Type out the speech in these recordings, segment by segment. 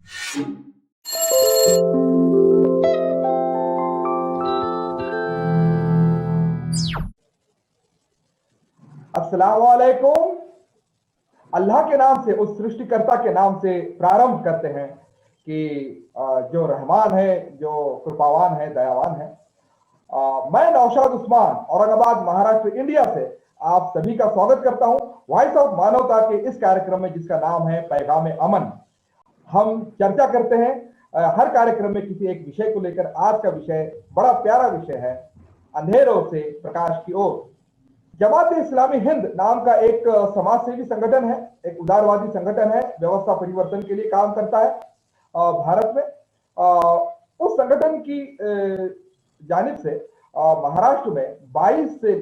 अस्सलाम वालेकुम। अल्लाह के नाम से, उस सृष्टिकर्ता के नाम से प्रारंभ करते हैं कि जो रहमान है, जो कृपावान है, दयावान है। मैं नौशाद उस्मान, औरंगाबाद, महाराष्ट्र, इंडिया से आप सभी का स्वागत करता हूं वॉइस ऑफ मानवता के इस कार्यक्रम में, जिसका नाम है पैगाम अमन। हम चर्चा करते हैं हर कार्यक्रम में किसी एक विषय को लेकर। आज का विषय बड़ा प्यारा विषय है, अंधेरों से प्रकाश की ओर। जमात इस्लामी हिंद नाम का एक समाज सेवी संगठन है, एक उदारवादी संगठन है, व्यवस्था परिवर्तन के लिए काम करता है भारत में। उस संगठन की जानिब से महाराष्ट्र में 22 से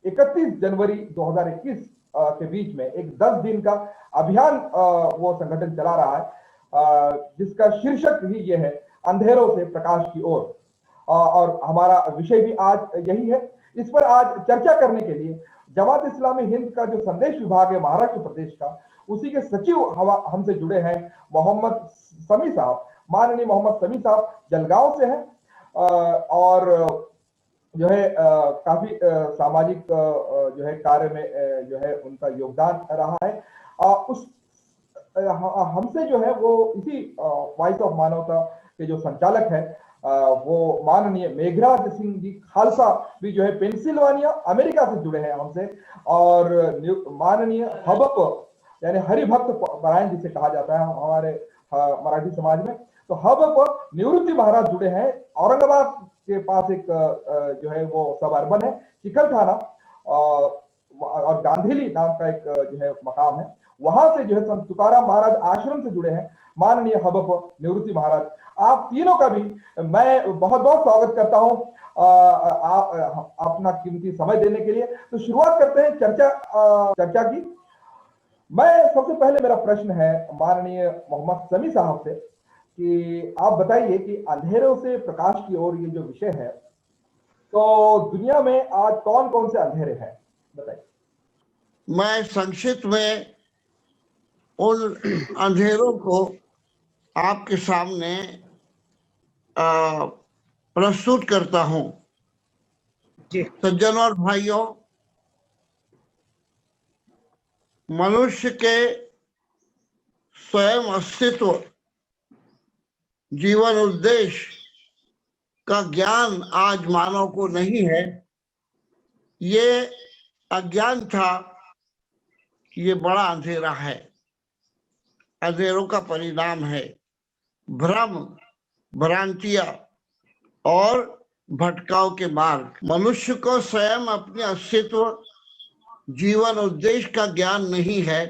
31 जनवरी 2021 के बीच में एक 10 दिन का अभियान वो संगठन चला रहा है, जिसका शीर्षक ही ये है, अंधेरों से प्रकाश की ओर। और हमारा विषय भी आज यही है। इस पर आज चर्चा करने के लिए जमात इस्लामी हिंद का जो संदेश विभाग है महाराष्ट्र प्रदेश का, उसी के सचिव हमसे जुड़े हैं, मोहम्मद समी साहब। माननीय मोहम्मद समी साहब जलगांव से हैं और जो है काफी सामाजिक जो है कार्य में जो है उनका योगदान रहा है। उस हमसे जो है वो इसी वॉइस ऑफ मानवता के जो संचालक है वो माननीय मेघराज सिंह जी खालसा भी जो है पेंसिल्वानिया अमेरिका से जुड़े हैं हमसे। और माननीय हबप यानी हरिभक्त परायण जिसे कहा जाता है हमारे मराठी समाज में, तो हबप निवृत्ति महाराज जुड़े हैं। औरंगाबाद के पास एक जो है वो सब अर्बन है, चिकलठाना और गांधीली नाम का एक जो है मकाम है, वहां से जो है संत तुकाराम महाराज आश्रम से जुड़े हैं माननीय हबप निवृत्ति महाराज। आप तीनों का भी मैं बहुत बहुत स्वागत करता हूं अपना कीमती समय देने के लिए। तो शुरुआत करते हैं चर्चा की। मैं सबसे पहले, मेरा प्रश्न है माननीय मोहम्मद समी साहब से कि आप बताइए कि अंधेरों से प्रकाश की ओर ये जो विषय है, तो दुनिया में आज कौन कौन से अंधेरे हैं, बताइए। मैं संक्षिप्त में उन अंधेरों को आपके सामने प्रस्तुत करता हूं। सज्जनों और भाइयों, मनुष्य के स्वयं अस्तित्व, जीवन उद्देश्य का ज्ञान आज मानव को नहीं है। ये अज्ञान था, ये बड़ा अंधेरा है। अंधेरों का परिणाम है भ्रम, भ्रांतियां और भटकाव के मार्ग। मनुष्य को स्वयं अपने अस्तित्व, जीवन उद्देश्य का ज्ञान नहीं है।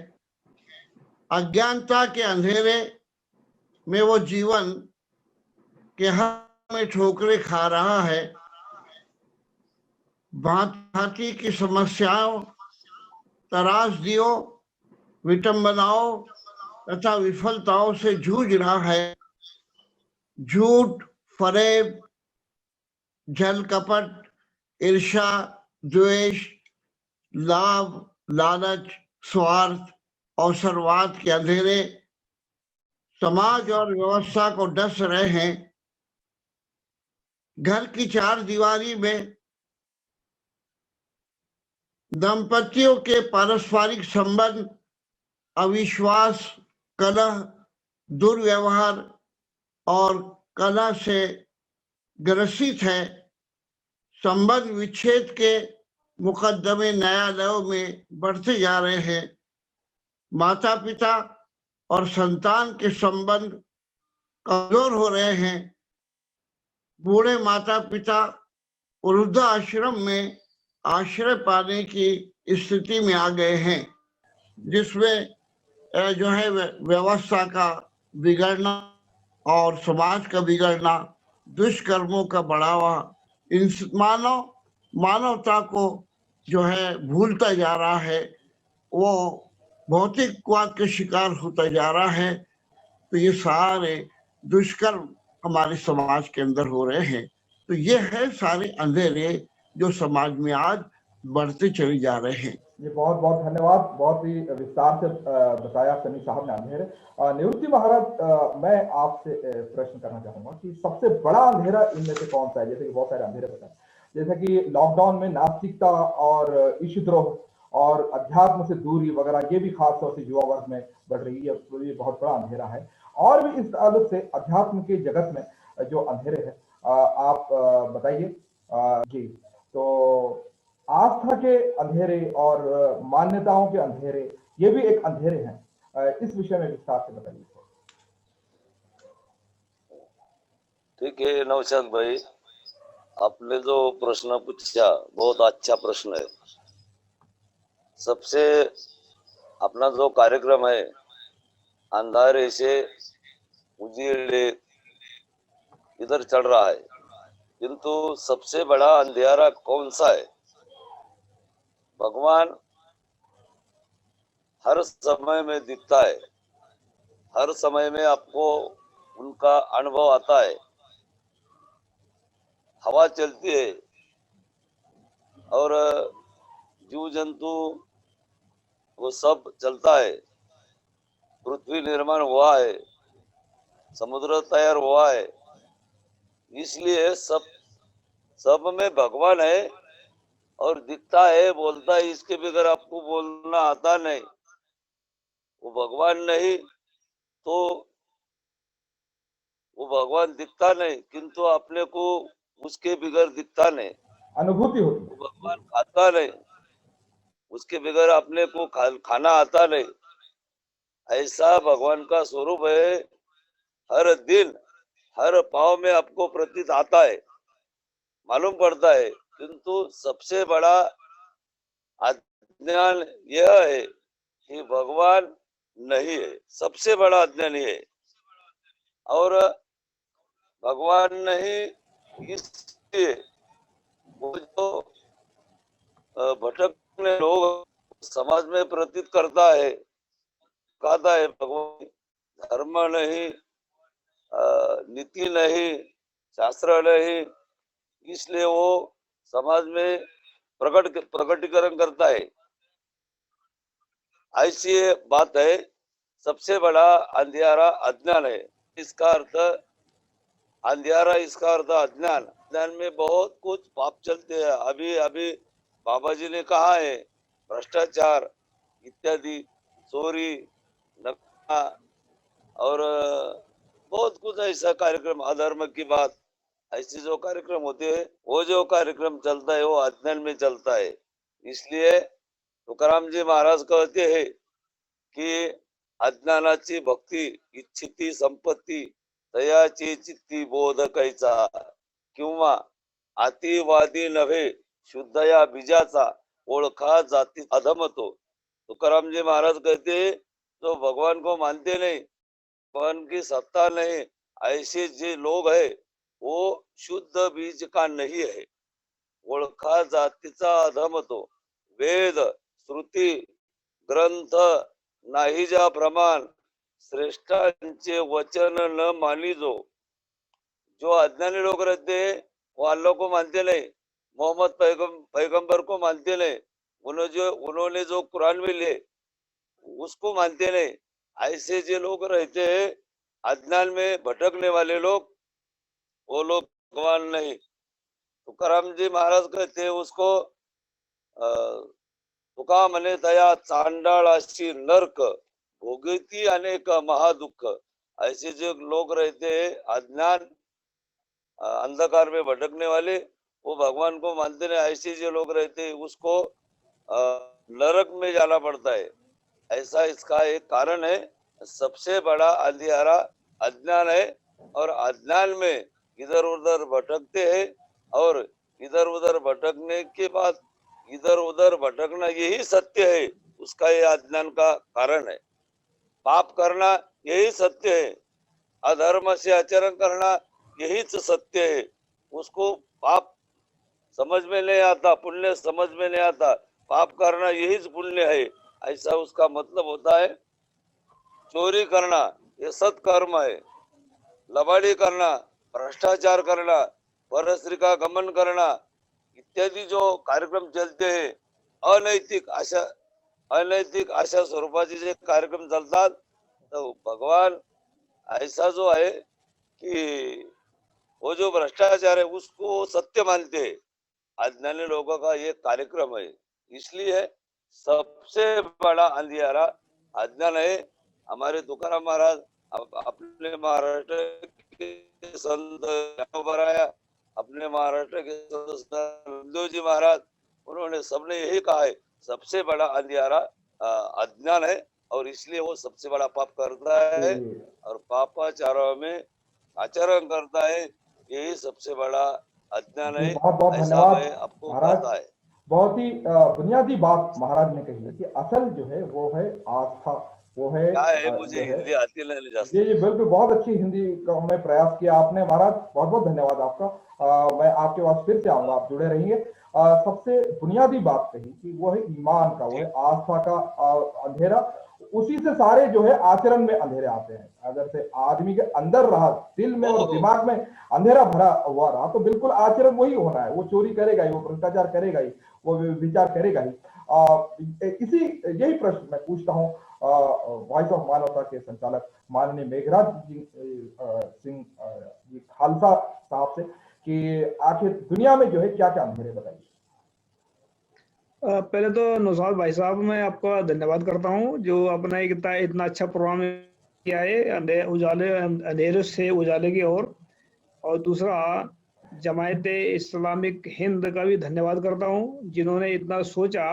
अज्ञानता के अंधेरे में वो जीवन के हाथ में ठोकरें खा रहा है। भांति की समस्याओं, त्रासदियों, विटंबनाओं तथा विफलताओं से जूझ रहा है। झूठ, फरेब, छल कपट, ईर्ष्या, द्वेष, लाभ, लालच, स्वार्थ, अवसरवाद के अंधेरे समाज और व्यवस्था को डस रहे हैं। घर की चार दीवारी में दंपतियों के पारस्परिक संबंध अविश्वास, कलह, दुर्व्यवहार और कलह से ग्रसित है। संबंध विच्छेद के मुकदमे न्यायालयों में बढ़ते जा रहे हैं। माता पिता और संतान के संबंध कमजोर हो रहे हैं। बूढ़े माता पिता वृद्धाश्रम में आश्रय पाने की स्थिति में आ गए हैं, जिसमें जो है व्यवस्था का बिगड़ना और समाज का बिगड़ना, दुष्कर्मों का बढ़ावा, मानवता को जो है भूलता जा रहा है, वो भौतिकवाद के शिकार होता जा रहा है। तो ये सारे दुष्कर्म हमारे समाज के अंदर हो रहे हैं। तो ये है सारे अंधेरे जो समाज में आज बढ़ते चले जा रहे हैं। जी बहुत बहुत धन्यवाद, बहुत ही विस्तार से बताया सनी साहब ने अंधेरे। निवृत्ति महाराज, मैं आपसे प्रश्न करना चाहूंगा कि सबसे बड़ा अंधेरा इनमें से कौन सा है? जैसे कि बहुत सारे अंधेरे बताए, जैसे कि लॉकडाउन में नास्तिकता और ईशद्रोह और अध्यात्म से दूरी वगैरह, ये भी खासतौर से युवा वर्ग में बढ़ रही है, तो ये बहुत बड़ा अंधेरा है। और भी इस ताल्लुक से अध्यात्म के जगत में जो अंधेरे है, आप बताइए। जी, तो आस्था के अंधेरे और मान्यताओं के अंधेरे, ये भी एक अंधेरे हैं। इस विषय में विस्तार से बताइए। ठीक है नौशाद भाई, आपने जो प्रश्न पूछा बहुत अच्छा प्रश्न है। सबसे अपना जो कार्यक्रम है अंधारे से उजिले इधर चल रहा है, किंतु सबसे बड़ा अंधेरा कौन सा है? भगवान हर समय में दिखता है, हर समय में आपको उनका अनुभव आता है। हवा चलती है और जीव जंतु वो सब चलता है, पृथ्वी निर्माण हुआ है, समुद्र तैयार हुआ है, इसलिए सब में भगवान है और दिखता है, बोलता है। इसके बगैर आपको बोलना आता नहीं। वो भगवान नहीं तो वो भगवान दिखता नहीं, किंतु अपने को उसके बगैर दिखता नहीं। अनुभूति होती वो है। भगवान खाता नहीं, उसके बगैर अपने को खाना आता नहीं। ऐसा भगवान का स्वरूप है। हर दिन हर पाव में आपको प्रतीत आता है, मालूम पड़ता है, किंतु सबसे बड़ा अज्ञान यह है कि भगवान नहीं है। सबसे बड़ा अज्ञान है। और भगवान नहीं इसलिए वो जो भटकने लोग समाज में प्रतीत करता है, कहता है भगवान धर्म नहीं, नीति नहीं, शास्त्र नहीं, इसलिए वो समाज में प्रकटीकरण करता है। ऐसी बात है। सबसे बड़ा अंधियारा अज्ञान है। इसका अर्थ अंधियारा, इसका अर्थ अज्ञान। अज्ञान में बहुत कुछ पाप चलते हैं। अभी अभी बाबा जी ने कहा है भ्रष्टाचार इत्यादि, चोरी, नशा और बहुत कुछ ऐसा कार्यक्रम, अधर्म की बात, ऐसे जो कार्यक्रम होते हैं, वो जो कार्यक्रम चलता है वो अज्ञान में चलता है। इसलिए तुकाराम जी महाराज कहते हैं की अज्ञानाची भक्ती इच्छिती संपत्ती, तयाची चित्ती बोध कैचा, किंवा अतिवादी नव्हे शुद्ध बीजाचा, ओळखा जाती अधमतो। तुकाराम जी महाराज कहते जो भगवान को मानते नहीं, भगवान की सत्ता नहीं, ऐसे जे लोग है वो शुद्ध बीज का नहीं है, ओळखा जातीचा अधमतो। वेद श्रुती ग्रंथ नाही जा प्रमाण, श्रेष्ठांचे वचन न मानी जो अज्ञानी लोग रहते हैं वो अल्लाह को मानते नहीं, मोहम्मद पैगंबर को मानते नहीं, उन्होंने जो कुरान में लिए उसको मानते नहीं। ऐसे जो लोग रहते हैं अज्ञान में भटकने वाले लोग, वो लोग भगवान नहीं। तुकाराम जी महाराज कहते हैं उसको तुका म्हणे दया चांडाळाशी नरक, भोगती अनेक महादुख। ऐसे जो लोग रहते हैं अज्ञान अंधकार में भटकने वाले, वो भगवान को मानते नहीं। ऐसे जो लोग रहते हैं उसको नरक में जाना पड़ता है। ऐसा इसका एक कारण है। सबसे बड़ा अंधियारा अज्ञान है और अज्ञान में इधर उधर भटकते हैं और इधर उधर भटकने के बाद इधर उधर भटकना यही सत्य है। उसका ये अज्ञान का कारण है। पाप करना यही सत्य है, अधर्म से आचरण करना यही सत्य है। उसको पाप समझ में नहीं आता, पुण्य समझ में नहीं आता। पाप करना यही पुण्य है, ऐसा उसका मतलब होता है। चोरी करना ये सत्कर्म है, लबाड़ी करना, भ्रष्टाचार करना, परस्त्री का गमन करना इत्यादि जो कार्यक्रम चलते हैं अनैतिक अशा स्वरूपाचे जे कार्यक्रम चालतात, तर भगवान ऐसा जो है कि वो जो भ्रष्टाचार है उसको सत्य मानते हैं। अज्ञानी लोगों का ये कार्यक्रम है, इसलिए सबसे बड़ा अंधियारा अज्ञान है। हमारे तुकाराम महाराज अपने महाराष्ट्र के संत ज्ञानोबराया, अपने महाराष्ट्र के संत रामदेवजी महाराज, उन्होंने सबने यही कहा है, सबसे बड़ा अंधियारा अज्ञान है, और इसलिए वो सबसे बड़ा पाप करता है, और पापाचारों में आचरण करता है, यही सबसे बड़ा अज्ञान है। बहुत बहुत ऐसा धन्यवाद मैं आपको महाराज। पता है। बहुत ही बुनियादी बात महाराज ने कही है कि असल जो है वो है आस्था, वो है क्या है, मुझे हिंदी आती नहीं जाती। जी बिल्कुल, बहुत अच्छी हिंदी का मैं प्रयास किया आपने महाराज, बहुत बहुत धन्यवाद आपका। मैं आपके पास फिर से आऊंगा, आप जुड़े रहिए। सबसे बुनियादी बात कही कि वो है ईमान का, वो है आस्था का अंधेरा, उसी से सारे जो है आचरण में अंधेरे आते हैं। अगर से आदमी के अंदर रहा, दिल में और दिमाग में अंधेरा भरा हुआ रहा, तो बिल्कुल आचरण वही होना है, वो चोरी करेगा ही, वो भ्रष्टाचार करेगा ही, वो विचार करेगा ही। इसी यही प्रश्न मैं पूछता हूँ वॉइस ऑफ मानवता के संचालक माननीय मेघराज सिंह जी खालसा साहब से कि आखिर दुनिया में जो है क्या क्या अंधेरे, बताइए। पहले तो नौशाद भाई साहब, मैं आपका धन्यवाद करता हूं जो अपना इतना अच्छा प्रोग्राम किया है, उजाले अंधेरे से उजाले की ओर। और दूसरा, जमायत इस्लामिक हिंद का भी धन्यवाद करता हूं जिन्होंने इतना सोचा,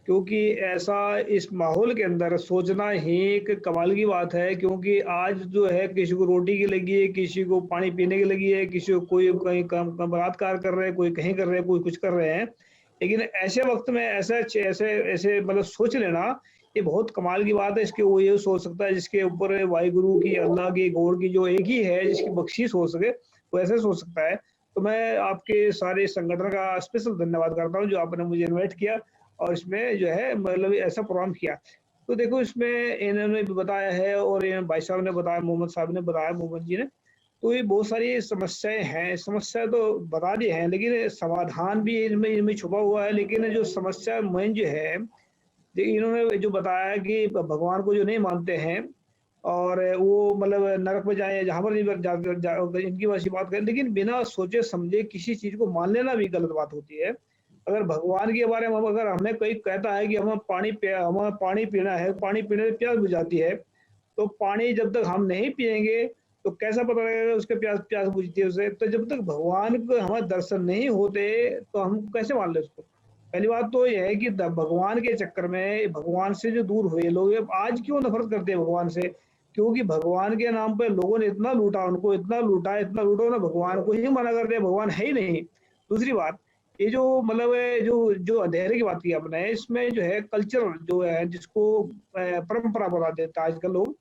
क्योंकि ऐसा इस माहौल के अंदर सोचना ही एक कमाल की बात है। क्योंकि आज जो है किसी को रोटी की लगी है, किसी को पानी पीने की लगी है, किसी को कोई कहीं बलात्कार कर रहे हैं, कोई कहीं कर रहे हैं, कोई कुछ कर रहे हैं। लेकिन ऐसे वक्त में ऐसे ऐसे मतलब सोच लेना ये बहुत कमाल की बात है। इसके वो ये सोच सकता है जिसके ऊपर वाहिगुरु की, अल्लाह की, गौर की जो एक ही है जिसकी बख्शीश हो सके, वो ऐसे सोच सकता है। तो मैं आपके सारे संगठन का स्पेशल धन्यवाद करता हूँ जो आपने मुझे इन्वाइट किया और इसमें जो है मतलब ऐसा प्रोग्राम किया। तो देखो, इसमें इन्होंने भी बताया है और भाई साहब ने बताया, मोहम्मद साहब ने बताया, मोहम्मद जी ने, तो ये बहुत सारी समस्याएं हैं। समस्या तो बता दी हैं, लेकिन समाधान भी इनमें छुपा हुआ है। लेकिन जो समस्या मेन जो है, इन्होंने जो बताया कि भगवान को जो नहीं मानते हैं और वो मतलब नरक में जाए, जहाँ पर इनकी वैसी बात करें, लेकिन बिना सोचे समझे किसी चीज को मान लेना भी गलत बात होती है। अगर भगवान के बारे में अगर हमें कोई कहता है कि हमें पानी पीना है, पानी पीने से प्यास बुझाती है, तो पानी जब तक हम नहीं पिएंगे तो कैसा पता लगेगा उसके प्यास बुझती है उसे। तो जब तक भगवान को हमारे दर्शन नहीं होते तो हम कैसे मान ले उसको। पहली बात तो यह है कि भगवान के चक्कर में, भगवान से जो दूर हुए लोग आज क्यों नफरत करते हैं भगवान से, क्योंकि भगवान के नाम पे लोगों ने इतना लूटा, उनको इतना लूटा ना, भगवान को ही मना करते हैं, भगवान है ही नहीं। दूसरी बात, ये जो मतलब जो अंधेरे की बात की आपने, इसमें जो है कल्चर जो है, जिसको परंपरा बोला देता है आजकल लोग,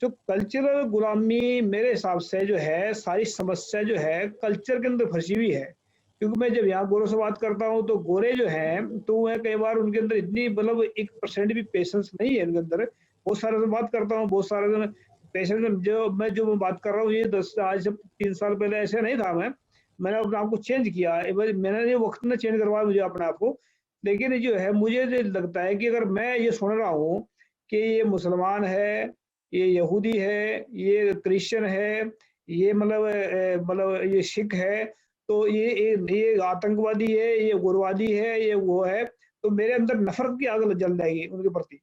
जो कल्चरल गुलामी मेरे हिसाब से जो है, सारी समस्या जो है कल्चर के अंदर फंसी हुई है। क्योंकि मैं जब यहाँ गोरों से बात करता हूँ तो गोरे जो हैं, तो वह कई बार उनके अंदर इतनी मतलब 1% भी पेशेंस नहीं है उनके अंदर। बहुत सारे से बात करता हूँ, बहुत सारे पेशेंस जो बात कर रहा हूँ, ये आज से 3 साल पहले ऐसे नहीं था। मैंने अपने आप को चेंज किया, मैंने ये वक्त में चेंज करवाया मुझे अपने आप को। लेकिन जो है, मुझे लगता है कि अगर मैं ये सुन रहा हूँ कि ये मुसलमान है, ये यहूदी है, ये क्रिश्चियन है, ये मतलब ये सिख है, तो ये आतंकवादी है, ये उग्रवादी है, ये वो है, तो मेरे अंदर नफरत की आग जल जाएगी उनके प्रति।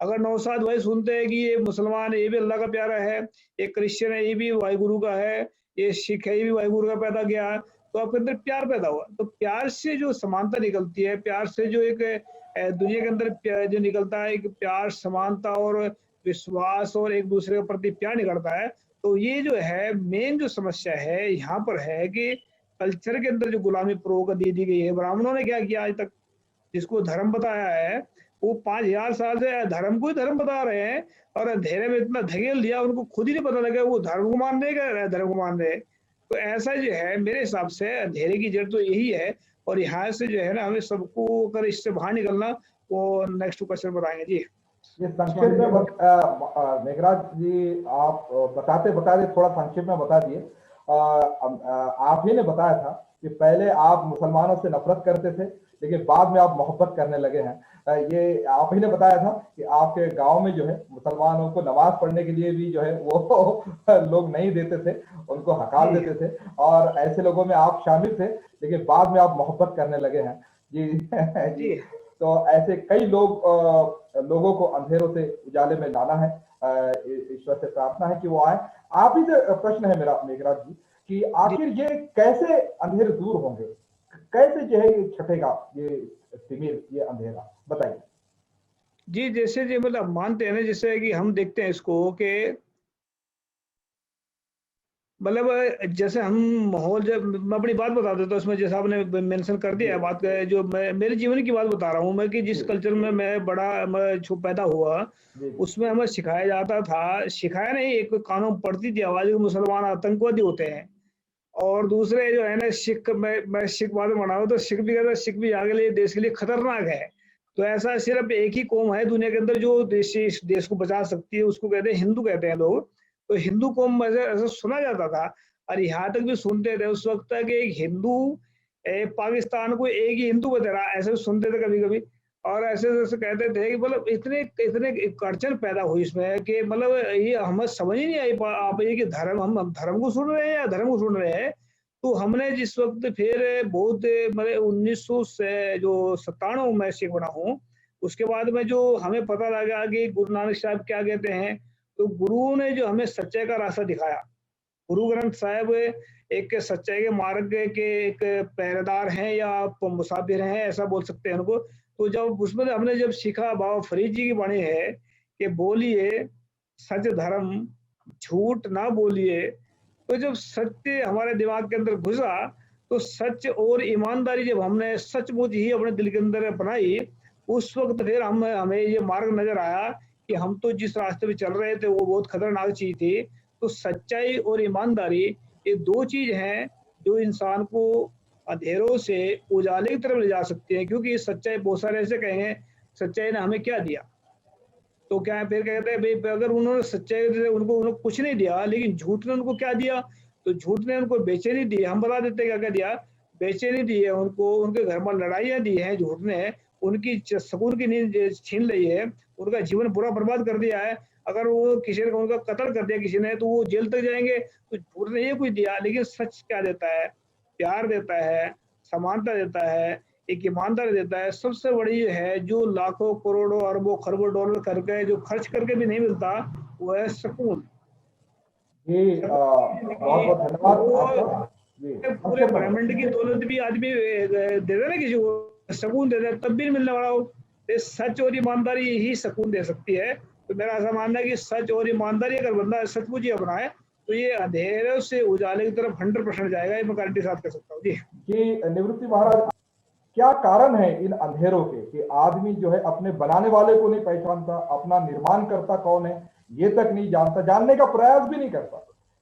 अगर नौशाद भाई सुनते हैं कि ये मुसलमान है, ये भी अल्लाह का प्यारा है, ये क्रिश्चियन है, ये भी वाहिगुरु का है, ये सिख है, ये भी वाहिगुरु का पैदा गया है, तो आपके अंदर प्यार पैदा हुआ। तो प्यार से जो समानता निकलती है, प्यार से जो एक दुनिया के अंदर जो निकलता है, एक प्यार, समानता और विश्वास और एक दूसरे के प्रति प्यार निकलता है। तो ये जो है मेन जो समस्या है यहाँ पर है कि कल्चर के अंदर जो गुलामी प्रो दी गई है। ब्राह्मणों ने क्या किया आज तक, जिसको धर्म बताया है, वो 5000 साल से धर्म को ही धर्म बता रहे हैं, और अंधेरे में इतना धकेल दिया, उनको खुद ही नहीं पता लगा वो धर्म को मान रहे, धर्म को मान रहे। तो ऐसा जो है मेरे हिसाब से अंधेरे की जड़ तो यही है। और यहाँ से जो है ना, हमें सबको अगर इससे बाहर निकलना, वो नेक्स्ट क्वेश्चन बताएंगे जी। ये संक्षेप में मेघराज जी आप बताते थोड़ा संक्षेप में बता दिए। आप ही ने बताया था कि पहले आप मुसलमानों से नफरत करते थे, लेकिन बाद में आप मोहब्बत करने लगे हैं। ये आप ही ने बताया था कि आपके गांव में जो है मुसलमानों को नमाज पढ़ने के लिए भी जो है वो लोग नहीं देते थे, उनको हकाल जी। देते थे, और ऐसे लोगों में आप शामिल थे, लेकिन बाद में आप मोहब्बत करने लगे हैं जी। जी, जी तो ऐसे कई लोगों को अंधेरों से उजाले में लाना है। ईश्वर से प्रार्थना है कि वो आए। आप ही से प्रश्न है मेरा मेघराज जी कि जी आखिर ये कैसे अंधेरे दूर होंगे, कैसे जो है ये छटेगा, ये तिमिर, ये अंधेरा, बताइए। जी, जैसे जी मतलब मानते हैं ना, जैसे कि हम देखते हैं इसको कि मतलब जैसे हम माहौल, जब मैं अपनी बात बता देता हूँ उसमें, जैसे आपने मेंशन कर दिया है बात का, जो मैं मेरे जीवन की बात बता रहा हूँ मैं, कि जिस जी कल्चर में मैं पैदा हुआ, जी उसमें हमें सिखाया जाता था, सिखाया नहीं, एक कानून पढ़ती थी आवाज, मुसलमान आतंकवादी होते हैं। और दूसरे जो है ना सिख, मैं सिख बाद में बना हूँ, तो सिख भी कहता है, सिख भी आगे लिए देश के लिए खतरनाक है। तो ऐसा सिर्फ एक ही कौम है दुनिया के अंदर जो देश को बचा सकती है, उसको कहते हैं हिंदू, कहते हैं लोग। तो हिंदू कौम में ऐसा सुना जाता था, और यहाँ तक भी सुनते थे उस वक्त कि एक हिंदू पाकिस्तान को एक ही हिंदू बता रहा, ऐसे भी सुनते थे कभी कभी। और ऐसे जैसे कहते थे कि मतलब इतने इतने अड़चन पैदा हुई इसमें कि मतलब ये हमें समझ ही नहीं आई आप ये कि धर्म, हम धर्म को सुन रहे हैं या धर्म को सुन रहे हैं। तो हमने जिस वक्त फिर बहुत मतलब 1900 से जो 97 में सिख बना हूँ, उसके बाद में जो हमें पता लगा कि गुरु नानक साहब क्या कहते हैं, तो गुरु ने जो हमें सच्चाई का रास्ता दिखाया, गुरु ग्रंथ साहब एक सच्चाई के मार्ग के एक पहरेदार हैं या मुसाफिर हैं, ऐसा बोल सकते हैं उनको। तो जब उसमें हमने जब सीखा, बाबा फरीद जी की वाणी है कि बोलिए सच धर्म, झूठ ना बोलिए। तो जब सत्य हमारे दिमाग के अंदर घुसा, तो सच और ईमानदारी जब हमने सचमुच ही अपने दिल के अंदर अपनाई, उस वक्त फिर हमें ये मार्ग नजर आया कि हम तो जिस रास्ते पे चल रहे थे वो बहुत खतरनाक चीज थी। तो सच्चाई और ईमानदारी, ये दो चीज हैं जो इंसान को अंधेरों से उजाले की तरफ ले जा सकती है। क्योंकि सच्चाई, बहुत सारे ऐसे कहेंगे सच्चाई ने हमें क्या दिया, तो क्या है, फिर कहते हैं भाई अगर उन्होंने सच्चाई से उनको कुछ नहीं दिया, लेकिन झूठ ने उनको क्या दिया, तो झूठ ने उनको बेचैनी दी। हम बता देते हैं क्या क्या दिया, बेचैनी दी है उनको, उनके घर में लड़ाइयाँ दी हैं झूठ ने, उनकी सुकून की नींद छीन ली है, उनका जीवन पूरा बर्बाद कर दिया है। अगर वो किसी ने उनका कत्ल कर दिया किसी ने, तो वो जेल तक जाएंगे। तो झूठ ने ये कुछ दिया, लेकिन सच क्या देता है, प्यार देता है, समानता देता है, एक ईमानदार देता है। सबसे बड़ी है जो लाखों करोड़ों अरबों खरबों डॉलर करके जो खर्च करके भी नहीं मिलता, वो है सुकून। जी, बहुत बहुत धन्यवाद आपका जी। पूरे ब्रह्मांड की दौलत भी आदमी दे दे ना किसी को, सुकून दे दे तब भी नहीं मिलने वाला हो। ये सच और ईमानदारी ही सुकून दे सकती है। तो मेरा ऐसा मानना है कि सच और ईमानदारी अगर बंदा सचमुच ही अपनाए, तो ये अंधेरे से उजाले की तरफ 100% जाएगा, ये मैं गारंटी साथ कर सकता हूँ जी। जी निवृत्ति महाराज, क्या कारण है इन अंधेरों के कि आदमी जो है अपने बनाने वाले को नहीं पहचानता, अपना निर्माण करता कौन है ये तक नहीं जानता, जानने का प्रयास भी नहीं करता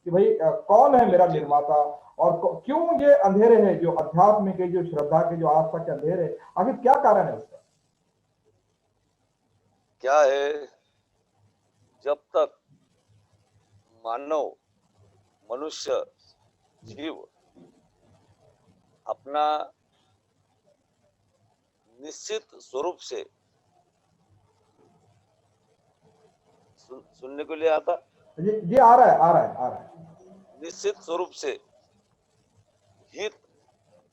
कि भाई कौन है मेरा निर्माता, और क्यों ये अंधेरे हैं जो अध्यात्म के, जो श्रद्धा के, जो आस्था के अंधेरे, आखिर क्या कारण है उसका? क्या है, जब तक मानव, मनुष्य, जीव अपना निश्चित स्वरूप से सुनने को लिए आता, ये आ रहा है, आ रहा है, आ रहा है। निश्चित स्वरूप से हित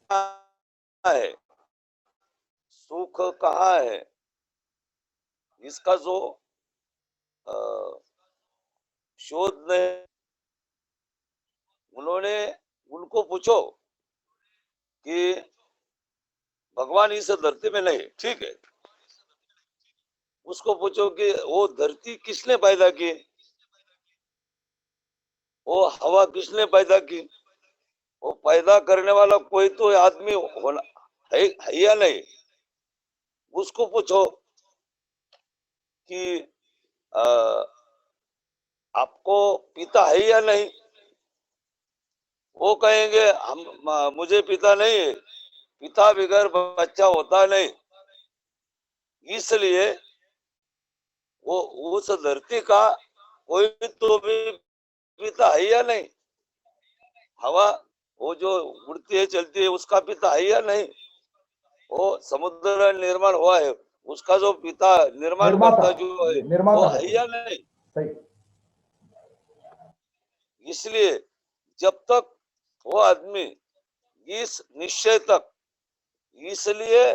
कहाँ है, सुख कहाँ है, इसका जो शोध ने, उन्होंने उनको पूछो कि भगवान इस धरती में नहीं, ठीक है, उसको पूछो कि वो धरती किसने पैदा की, वो हवा किसने पैदा की, वो पैदा करने वाला कोई तो आदमी होना है या नहीं, उसको पूछो कि आपको पिता है या नहीं, वो कहेंगे हम, मुझे पिता नहीं है, पिता बगैर बच्चा होता नहीं, इसलिए वो उस धरती का कोई तो भी पिता है या नहीं। हवा वो जो उड़ती है चलती है उसका पिता है या नहीं? वो समुद्र निर्माण हुआ है, उसका जो पिता निर्माण निर्माता, करता जो है वो निर्माता है है। या नहीं? सही। इसलिए जब तक वो आदमी इस निश्चय तक, इसलिए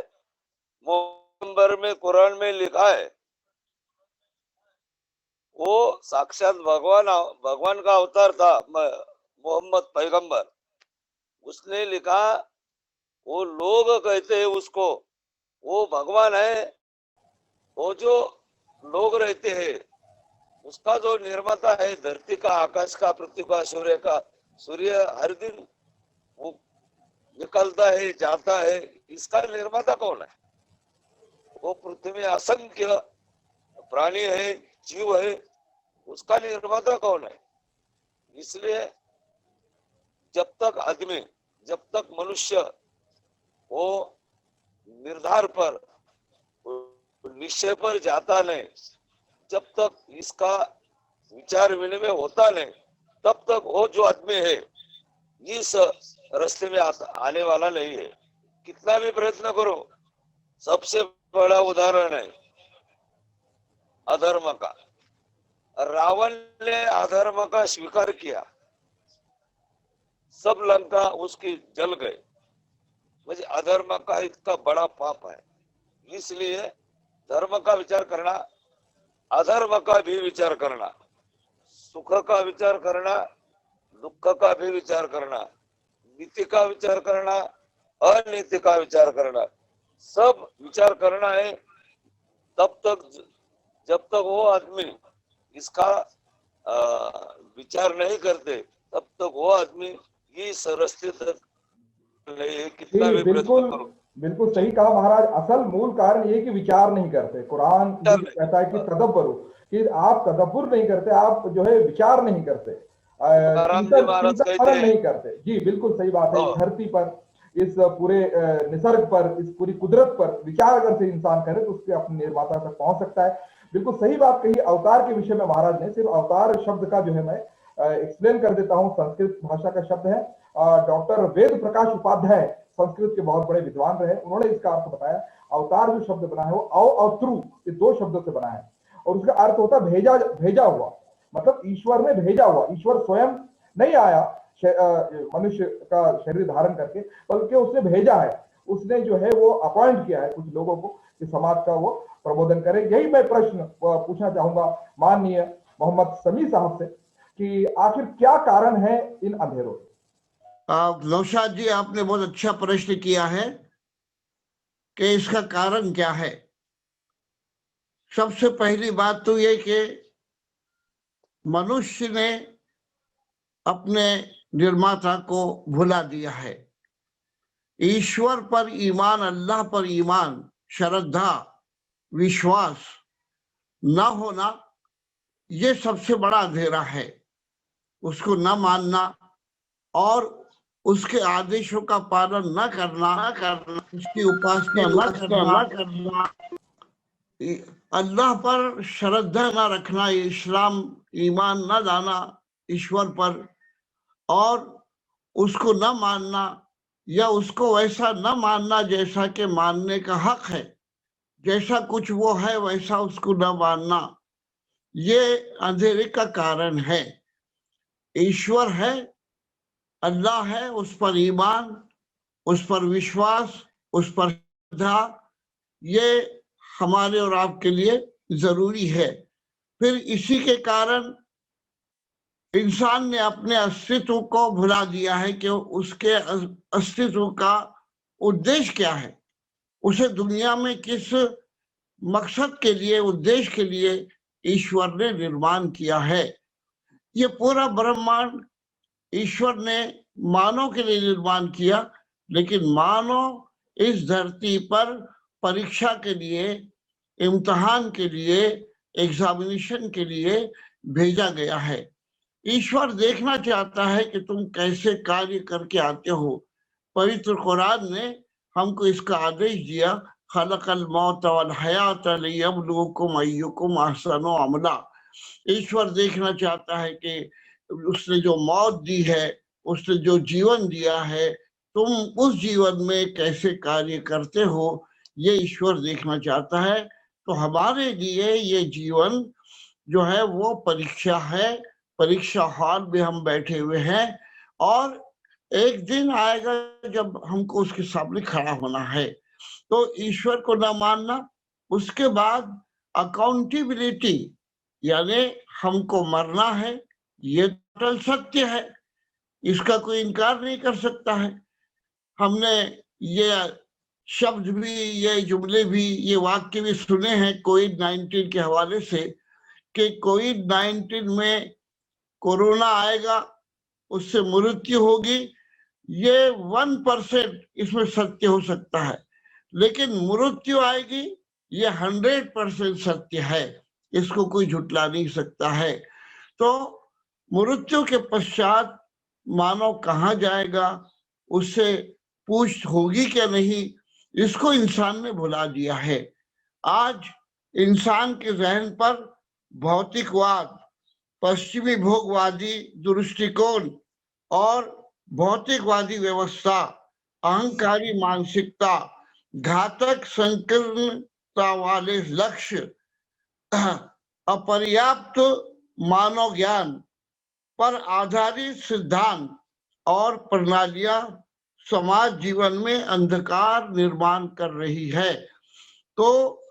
नवंबर में कुरान में लिखा है वो साक्षात भगवान का अवतार था मोहम्मद पैगंबर। उसने लिखा, वो लोग कहते हैं उसको वो भगवान है, वो जो लोग रहते हैं उसका जो निर्माता है धरती का, आकाश का, पृथ्वी का, सूर्य का। सूर्य हर दिन वो निकलता है जाता है, इसका निर्माता कौन है? वो पृथ्वी में असंख्य प्राणी है, जीव है, उसका निर्माता कौन है? इसलिए जब तक आदमी, जब तक मनुष्य वो निर्धार पर, निश्चय पर जाता नहीं, जब तक इसका विचार विनिमय होता नहीं, तब तक वो जो आदमी है इस रास्ते में आने वाला नहीं है। कितना भी प्रयत्न करो। सबसे बड़ा उदाहरण है अधर्म का। रावण ने अधर्म का स्वीकार किया, सब लंका उसकी जल गए। मुझे अधर्म का इतना बड़ा पाप है। इसलिए धर्म का विचार करना, अधर्म का भी विचार करना, सुख का विचार करना, दुख का भी विचार करना, नीति का विचार करना, अनीति का विचार करना, सब विचार करना है। तब तक, जब तक वो आदमी इसका विचार नहीं करते, तब तक वो आदमी इस रास्ते तक नहीं। कितना भी बिल्कुल करो। बिल्कुल सही कहा महाराज। असल मूल कारण ये कि विचार नहीं करते। कुरान कहता है कि तदब्बरो, कि आप तदब्बुर नहीं करते, आप जो है विचार नहीं करते, चिंतन नहीं करते। जी बिल्कुल सही बात है। धरती पर, इस पूरे निसर्ग पर, इस पूरी कुदरत पर विचार अगर से इंसान करे तो उसके अपने निर्माता तक पहुंच सकता है। बिल्कुल सही बात कही। अवतार के विषय में महाराज ने, सिर्फ अवतार शब्द का जो है मैं एक्सप्लेन कर देता हूं। संस्कृत भाषा का शब्द है। डॉक्टर वेद प्रकाश उपाध्याय संस्कृत के बहुत बड़े विद्वान रहे, उन्होंने इसका अर्थ बताया। अवतार जो शब्द बना है वो अव और त्रु, ये दो शब्दों से बना है, और उसका अर्थ होता है भेजा हुआ। मतलब ईश्वर ने भेजा हुआ। ईश्वर स्वयं नहीं आया मनुष्य का शरीर धारण करके, बल्कि उसने भेजा है। उसने जो है वो अपॉइंट किया है कुछ लोगों को कि समाज का वो प्रबोधन करे। यही मैं प्रश्न पूछना चाहूंगा माननीय मोहम्मद समी साहब से कि आखिर क्या कारण है इन अंधेरों? नौशाद जी, आपने बहुत अच्छा प्रश्न किया है कि इसका कारण क्या है। सबसे पहली बात तो ये कि मनुष्य ने अपने निर्माता को भुला दिया है। ईश्वर पर ईमान, अल्लाह पर ईमान, श्रद्धा, विश्वास न होना, ये सबसे बड़ा अंधेरा है। उसको न मानना और उसके आदेशों का पालन न करना, उसकी उपासना न करना, अल्लाह पर श्रद्धा न रखना, इस्लाम ईमान न लाना ईश्वर पर, और उसको न मानना या उसको वैसा न मानना जैसा कि मानने का हक है, जैसा कुछ वो है वैसा उसको न मानना, ये अंधेरे का कारण है। ईश्वर है, अल्लाह है, उस पर ईमान, उस पर विश्वास, उस पर श्रद्धा, ये हमारे और आपके लिए जरूरी है। फिर इसी के कारण इंसान ने अपने अस्तित्व को भुला दिया है कि उसके अस्तित्व का उद्देश्य क्या है, उसे दुनिया में किस मकसद के लिए, उद्देश्य के लिए ईश्वर ने निर्माण किया है। ये पूरा ब्रह्मांड ईश्वर ने मानव के लिए निर्माण किया, लेकिन मानव इस धरती पर परीक्षा के लिए, इम्तिहान के लिए, एग्जामिनेशन के लिए भेजा गया है। ईश्वर देखना चाहता है कि तुम कैसे कार्य करके आते हो। पवित्र कुरान ने हमको इसका आदेश दिया, खलकल मौत वल हयात लियब्लुवकुम अय्युकुम अहसनु अमला। ईश्वर देखना चाहता है कि उसने जो मौत दी है उसने जो जीवन दिया है, तुम उस जीवन में कैसे कार्य करते हो, ये ईश्वर देखना चाहता है। तो हमारे लिए ये जीवन जो है वो परीक्षा है। परीक्षा हॉल में हम बैठे हुए हैं और एक दिन आएगा जब हमको उसके सामने खड़ा होना है। तो ईश्वर को न मानना, उसके बाद अकाउंटेबिलिटी, यानी हमको मरना है, ये टोटल सत्य है, इसका कोई इनकार नहीं कर सकता है। हमने ये शब्द भी, ये जुमले भी, ये वाक्य भी सुने हैं कोविड-19 के हवाले से कि कोविड-19 में कोरोना आएगा, उससे मृत्यु होगी। ये 1% इसमें सत्य हो सकता है, लेकिन मृत्यु आएगी ये 100% सत्य है, इसको कोई झुटला नहीं सकता है। तो मृत्यु के पश्चात मानव कहाँ जाएगा, उससे पूछ होगी क्या नहीं, इसको इंसान ने भुला दिया है। आज इंसान के जहन पर भौतिकवाद, पश्चिमी भोगवादी दृष्टिकोण और भौतिकवादी व्यवस्था, अहंकारी मानसिकता, घातक संकीर्णता वाले लक्ष्य, अपर्याप्त मानव ज्ञान पर आधारित सिद्धांत और प्रणालियां समाज जीवन में अंधकार निर्माण कर रही है। तो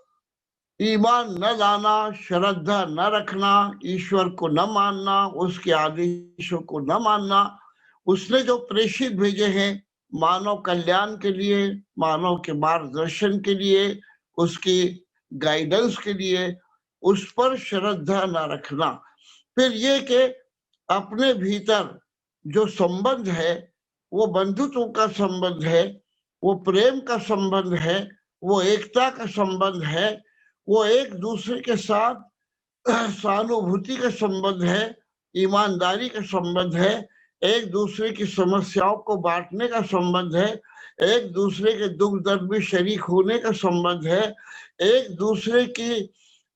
ईमान न लाना, श्रद्धा न रखना, ईश्वर को न मानना, उसके आदेशों को न मानना, उसने जो प्रेषित भेजे हैं मानव कल्याण के लिए, मानव के मार्गदर्शन के लिए, उसकी गाइडेंस के लिए, उस पर श्रद्धा न रखना। फिर ये कि अपने भीतर जो संबंध है वो बंधुत्व का संबंध है, वो प्रेम का संबंध है, वो एकता का संबंध है, वो एक दूसरे के साथ सहानुभूति का संबंध है, ईमानदारी का संबंध है, एक दूसरे की समस्याओं को बांटने का संबंध है, एक दूसरे के दुख दर्द में शरीक होने का संबंध है, एक दूसरे की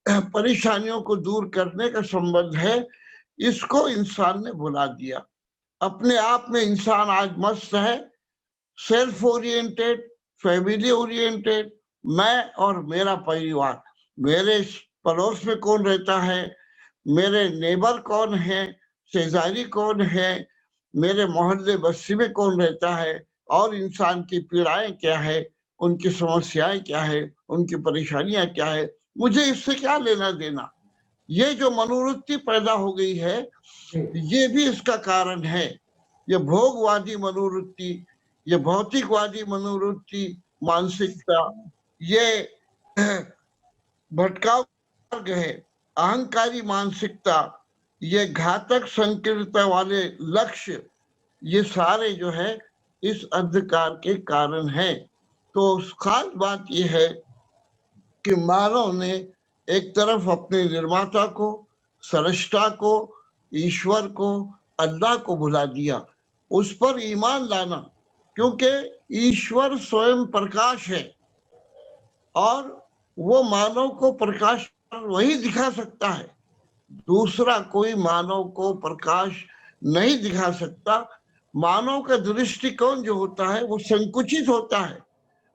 परेशानियों को दूर करने का संबंध है। इसको इंसान ने भुला दिया। अपने आप में इंसान आज मस्त है, सेल्फ ओरिएंटेड, फैमिली ओरिएंटेड, मैं और मेरा परिवार, मेरे पड़ोस में कौन रहता है, मेरे नेबर कौन है, शेजारी कौन है, मेरे मोहल्ले बस्ती में कौन रहता है, और इंसान की पीड़ाएं क्या है, उनकी समस्याएं क्या है, उनकी परेशानियां क्या है, मुझे इससे क्या लेना देना। ये जो मनोवृत्ति पैदा हो गई है, ये भी इसका कारण है। ये भोगवादी मनोवृत्ति, ये भौतिकवादी मनोवृत्ति, मानसिकता, ये भटकाव है, अहंकारी मानसिकता, ये घातक संकीर्णता वाले लक्ष्य, ये सारे जो है इस अंधकार के कारण है। तो खास बात यह है कि मानव ने एक तरफ अपने निर्माता को, सृष्टा को, ईश्वर को, अल्लाह को भुला दिया। उस पर ईमान लाना, क्योंकि ईश्वर स्वयं प्रकाश है और वो मानव को प्रकाश वही दिखा सकता है, दूसरा कोई मानव को प्रकाश नहीं दिखा सकता। मानव का दृष्टिकोण जो होता है वो संकुचित होता है।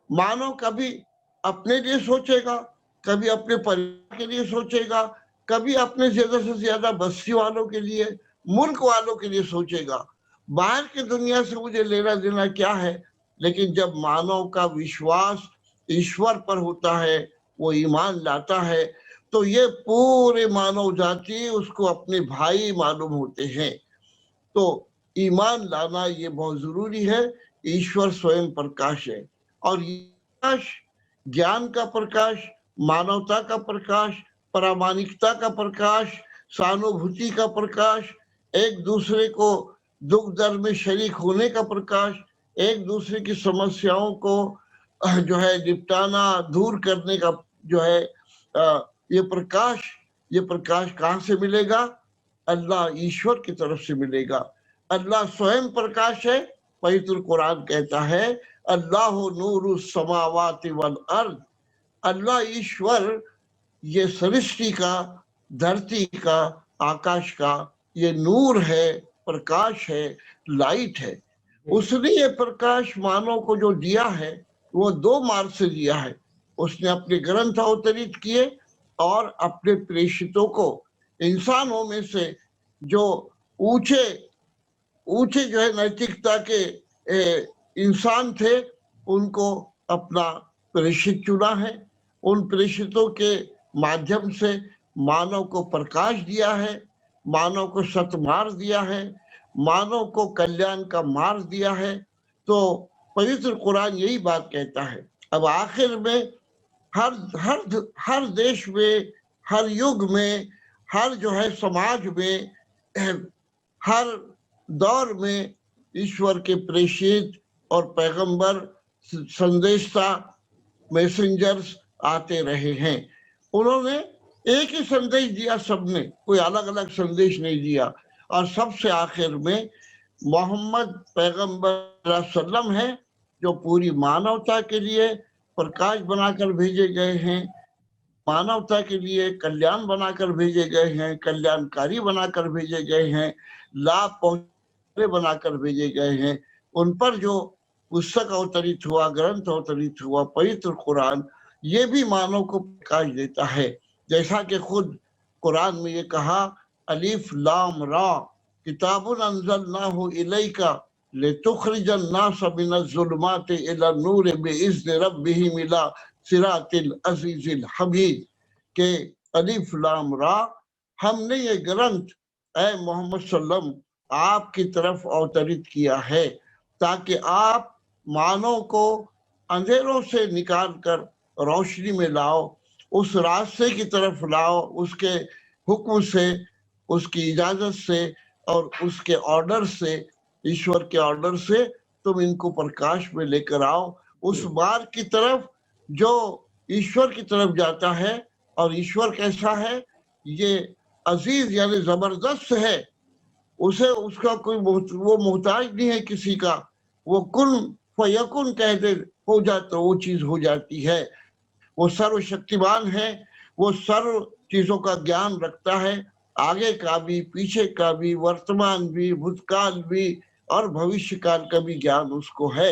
मानव कभी अपने लिए सोचेगा, कभी अपने परिवार के लिए सोचेगा, कभी अपने ज्यादा से ज्यादा बस्ती वालों के लिए, मुल्क वालों के लिए सोचेगा, बाहर की दुनिया से मुझे लेना देना क्या है। लेकिन जब मानव का विश्वास ईश्वर पर होता है, वो ईमान लाता है, तो ये पूरे मानव जाति उसको अपने भाई मालूम होते हैं। तो ईमान लाना ये बहुत जरूरी है। ईश्वर स्वयं प्रकाश है और प्रकाश ज्ञान का प्रकाश, मानवता का प्रकाश, प्रामाणिकता का प्रकाश, सहानुभूति का प्रकाश, एक दूसरे को दुख दर्द में शरीक होने का प्रकाश, एक दूसरे की समस्याओं को जो है निपटाना, दूर करने का जो है ये प्रकाश कहाँ से मिलेगा? अल्लाह ईश्वर की तरफ से मिलेगा। अल्लाह स्वयं प्रकाश है। पवित्र कुरान कहता है अल्लाह नूरु समावाति वल अर्द। अल्लाह ईश्वर ये सृष्टि का, धरती का, आकाश का ये नूर है, प्रकाश है, लाइट है। उसने ये प्रकाश मानव को जो दिया है वो दो मार्ग से दिया है। उसने अपने ग्रंथ अवतरित किए और अपने प्रेषितों को इंसानों में से जो ऊंचे ऊंचे जो है नैतिकता के इंसान थे उनको अपना प्रेषित चुना है। उन प्रेषितों के माध्यम से मानव को प्रकाश दिया है, मानव को सतमार्ग दिया है, मानव को कल्याण का मार्ग दिया है। तो पवित्र कुरान यही बात कहता है। अब आखिर में हर देश में, हर युग में, हर जो है समाज में, हर दौर में ईश्वर के प्रेषित और पैगंबर, संदेशता, मैसेंजर्स आते रहे हैं। उन्होंने एक ही संदेश दिया, सबने कोई अलग अलग संदेश नहीं दिया। और सबसे आखिर में मोहम्मद पैगंबर सल्लम है जो पूरी मानवता के लिए प्रकाश बनाकर भेजे गए हैं, मानवता के लिए कल्याण बनाकर भेजे गए हैं, कल्याणकारी बनाकर भेजे गए हैं, लाभ पहुंचाने बनाकर भेजे गए हैं। उन पर जो पुस्तक अवतरित हुआ, ग्रंथ अवतरित हुआ, पवित्र कुरान, ये भी मानव को प्रकाश देता है। जैसा कि खुद कुरान में ये कहा, अलिफ लाम रा किताबुन अंज़लनाहु इलैका लितुखरिजन नास मिनज़्ज़ुलुमाति इला नूर बिइज़्नि रब्बिहिम इला सिरातिल अज़ीज़िल हमीद के अलिफ लाम रा, हमने ये ग्रंथ ऐ मोहम्मद सल्लम आपकी तरफ अवतरित किया है ताकि आप मानव को अंधेरों से निकाल कर रोशनी में लाओ, उस रास्ते की तरफ लाओ, उसके हुक्म से, उसकी इजाजत से और उसके ऑर्डर से, ईश्वर के ऑर्डर से तुम इनको प्रकाश में लेकर आओ, उस मार्ग की तरफ जो ईश्वर की तरफ जाता है। और ईश्वर कैसा है? ये अजीज यानी जबरदस्त है, उसे उसका कोई वो मोहताज नहीं है किसी का। वो कुन फयकुन कह दे, हो जाता, वो चीज हो जाती है। वो सर्वशक्तिमान है, वो सर्व चीजों का ज्ञान रखता है, आगे का भी, पीछे का भी, वर्तमान भी, भूतकाल भी और भविष्य काल का भी ज्ञान उसको है।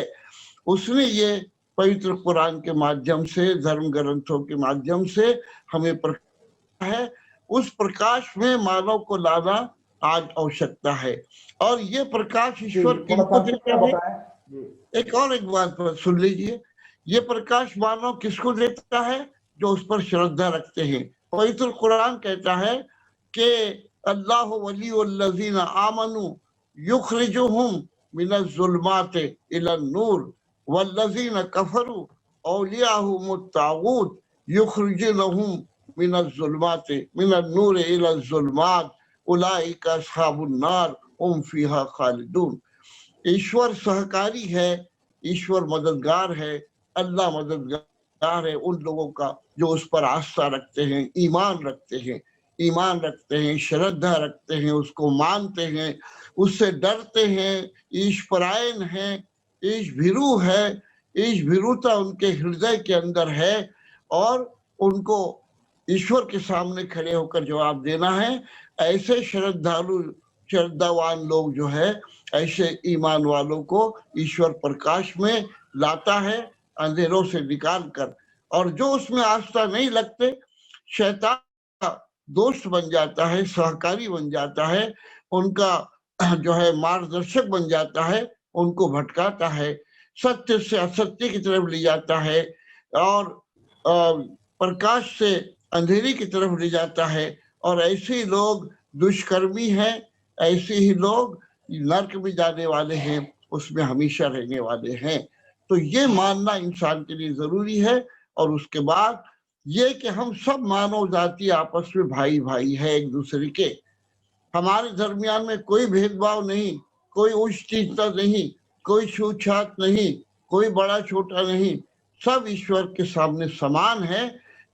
उसने ये पवित्र कुरान के माध्यम से, धर्म ग्रंथों के माध्यम से हमें प्रकाश है। उस प्रकाश में मानव को लाना आज आवश्यकता है। और ये प्रकाश ईश्वर किसको देता है? एक बात पर सुन लीजिए, ये प्रकाश मानव किसको देता है? जो उस पर श्रद्धा रखते हैं। पवित्र कुरान कहता है कि अल्लाह वलियुल्लज़ीना आमनू युखरिजुहुम मिनज़्ज़ुलमाति इलन-नूर वल्लज़ीना कफरू औलियाहुमुत तागूत युखरिजुनहुम मिनज़्ज़ुलमाति मिनन-नूर इलज़-ज़ुलमात उलाइका अस्हाबुन नार हुम फीहा खालिदून। ईश्वर सहकारी है, ईश्वर मददगार है, अल्लाह मददगार है उन लोगों का जो उस पर आस्था रखते हैं, ईमान रखते हैं, श्रद्धा रखते हैं, उसको मानते हैं, उससे डरते हैं, ईश्वरायन है, ईश भीरू है, ईश भीरुता उनके हृदय के अंदर है और उनको ईश्वर के सामने खड़े होकर जवाब देना है। ऐसे श्रद्धावान लोग जो है, ऐसे ईमान वालों को ईश्वर प्रकाश में लाता है, अंधेरों से निकाल कर। और जो उसमें आस्था नहीं लगते, शैतान का दोस्त बन जाता है, सहकारी बन जाता है, उनका जो है मार्गदर्शक बन जाता है, उनको भटकाता है, सत्य से असत्य की तरफ ले जाता है और प्रकाश से अंधेरी की तरफ ले जाता है। और ऐसे ही लोग दुष्कर्मी हैं, ऐसे ही लोग नरक में जाने वाले हैं, उसमें हमेशा रहने वाले हैं। तो ये मानना इंसान के लिए जरूरी है। और उसके बाद ये कि हम सब मानव जाति आपस में भाई भाई है एक दूसरे के, हमारे दरमियान में कोई भेदभाव नहीं, कोई उच्च नीचता नहीं, कोई छूत-छात नहीं, कोई बड़ा छोटा नहीं, सब ईश्वर के सामने समान है।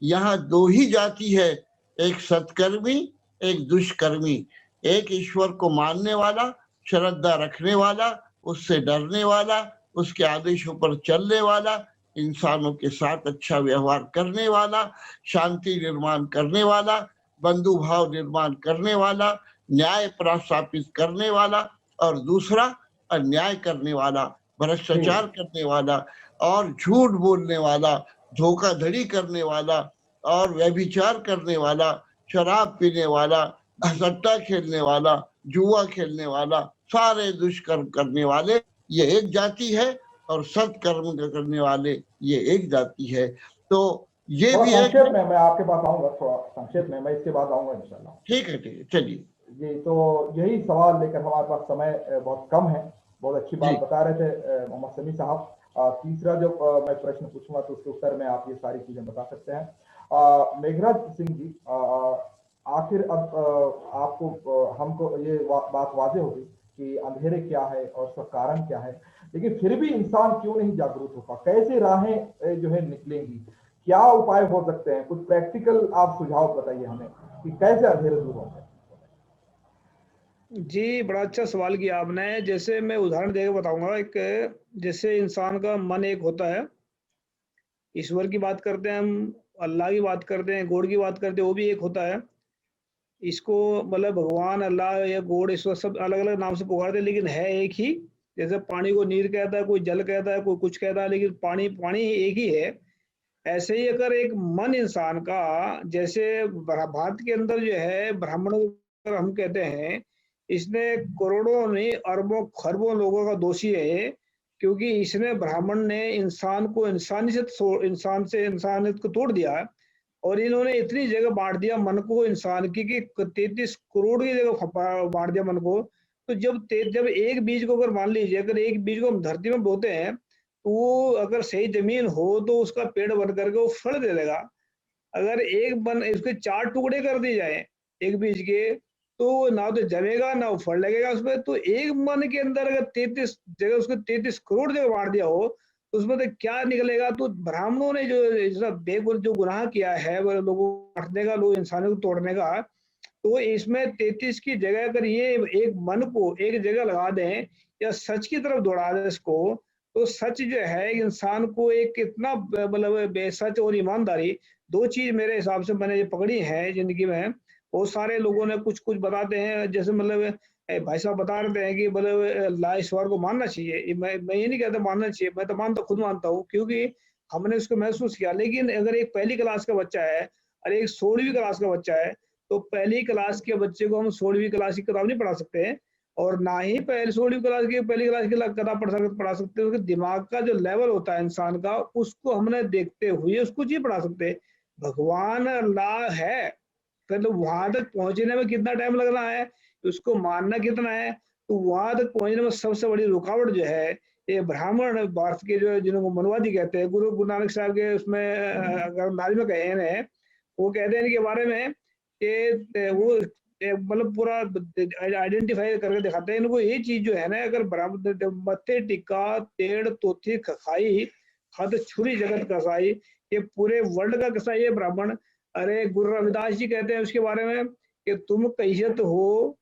यहाँ दो ही जाति है, एक सत्कर्मी, एक दुष्कर्मी। एक ईश्वर को मानने वाला, श्रद्धा रखने वाला, उससे डरने वाला, उसके आदेशों पर चलने वाला, इंसानों के साथ अच्छा व्यवहार करने वाला, शांति निर्माण करने वाला, बंधु भाव निर्माण करने वाला, न्याय प्रस्थापित करने वाला और दूसरा अन्याय करने वाला, भ्रष्टाचार करने वाला और झूठ बोलने वाला, धोखाधड़ी करने वाला और व्यभिचार करने वाला, शराब पीने वाला, सट्टा खेलने वाला, जुआ खेलने वाला, सारे दुष्कर्म करने वाले ये एक जाति है और सत्कर्म करने वाले ये एक जाति है। तो ये भी एक संक्षेप में मैं आपके पास आऊंगा, थोड़ा संक्षेप में मैं इसके बाद आऊंगा इंशाल्लाह। ठीक है, चलिए जी। तो यही सवाल लेकर हमारे पास समय बहुत कम है। बहुत अच्छी बात बता रहे थे मोहम्मद समी साहब। तीसरा जो मैं प्रश्न पूछूंगा तो उसके उत्तर में आप ये सारी चीजें बता सकते हैं। मेघराज सिंह जी, आखिर अब आपको हमको ये बात वाजे होगी कि अंधेरे क्या है और उसका कारण क्या है, लेकिन फिर भी इंसान क्यों नहीं जागरूक होगा? कैसे राहें जो है निकलेंगी? क्या उपाय हो सकते हैं? कुछ प्रैक्टिकल आप सुझाव बताइए हमें कि कैसे अंधेरे दूर होंगे। जी, बड़ा अच्छा सवाल किया आपने। जैसे मैं उदाहरण देकर बताऊंगा। एक जैसे इंसान का मन एक होता है, ईश्वर की बात करते हैं हम, अल्लाह की बात करते हैं, गॉड की बात करते हैं, वो भी एक होता है। इसको मतलब भगवान, अल्लाह या गॉड, ईश्वर सब अलग अलग नाम से पुकारते हैं, लेकिन है एक ही। जैसे पानी को नीर कहता है, कोई जल कहता है, कोई कुछ कहता है, लेकिन पानी पानी एक ही है। ऐसे ही अगर एक मन इंसान का, जैसे भारत के अंदर जो है ब्राह्मण हम कहते हैं, इसने करोड़ों नहीं अरबों खरबों लोगों का दोषी है, क्योंकि इसने ब्राह्मण ने इंसान को इंसान से इंसानियत को तोड़ दिया। और इन्होंने इतनी जगह बांट दिया मन को इंसान की कि 33 करोड़ की जगह बांट दिया मन को। तो जब एक बीज को अगर मान लीजिए, अगर एक बीज को हम धरती में बोते हैं तो वो अगर सही जमीन हो तो उसका पेड़ बन करके वो फल दे देगा। अगर इसके 4 टुकड़े कर दिए जाए एक बीज के, तो ना तो जमेगा ना वो फल लगेगा उसमें। तो एक मन के अंदर अगर 33 जगह, उसको 33 करोड़ जगह बांट दिया हो तो उसमें तो क्या निकलेगा? तो ब्राह्मणों ने जो गुनाह किया है वो लोगों को काटने का, लोग इंसानों को तोड़ने का, तो इसमें 33 की जगह अगर ये एक मन को एक जगह लगा दें या सच की तरफ दौड़ा दें इसको, तो सच जो है इंसान को एक इतना मतलब बेसच और ईमानदारी, दो चीज मेरे हिसाब से मैंने ये पकड़ी है जिंदगी में। बहुत सारे लोगों ने कुछ कुछ बताते हैं, जैसे मतलब भाई साहब बता रहे हैं कि मतलब अल्लाह ईश्वर को मानना चाहिए। मैं ये नहीं कहता मानना चाहिए, मैं तो मानता, खुद मानता हूँ, क्योंकि हमने उसको महसूस किया। लेकिन अगर एक पहली क्लास का बच्चा है और एक 16वीं क्लास का बच्चा है, तो पहली क्लास के बच्चे को हम 16वीं क्लास की किताब नहीं पढ़ा सकते हैं, और ना ही पहली 16वीं क्लास की पहली क्लास की किताब पढ़ा सकते हैं। उसके दिमाग का जो लेवल होता है इंसान का, उसको हमने देखते हुए उसको जी पढ़ा सकते हैं। भगवान अल्लाह है, मतलब वहां तक पहुंचने में कितना टाइम लगना है, उसको मानना कितना है, तो वहां तक पहुंचने में सबसे बड़ी रुकावट जो है ये ब्राह्मण भारत के जो जिनको मनवादी कहते हैं, गुरु नानक साहब के उसमें अगर नारी में कहे हैं, वो कहते हैं इनके बारे में कि वो मतलब पूरा आइडेंटिफाई करके दिखाते हैं इनको। ये चीज जो है ना, अगर ब्राह्मण मत्थे टिक्का तेड़ तोथी खखाई हद छुरी जगत कसाई, ये पूरे वर्ल्ड का कसाई है ब्राह्मण। अरे गुरु रविदास जी कहते हैं उसके बारे में कि तुम कहियत हो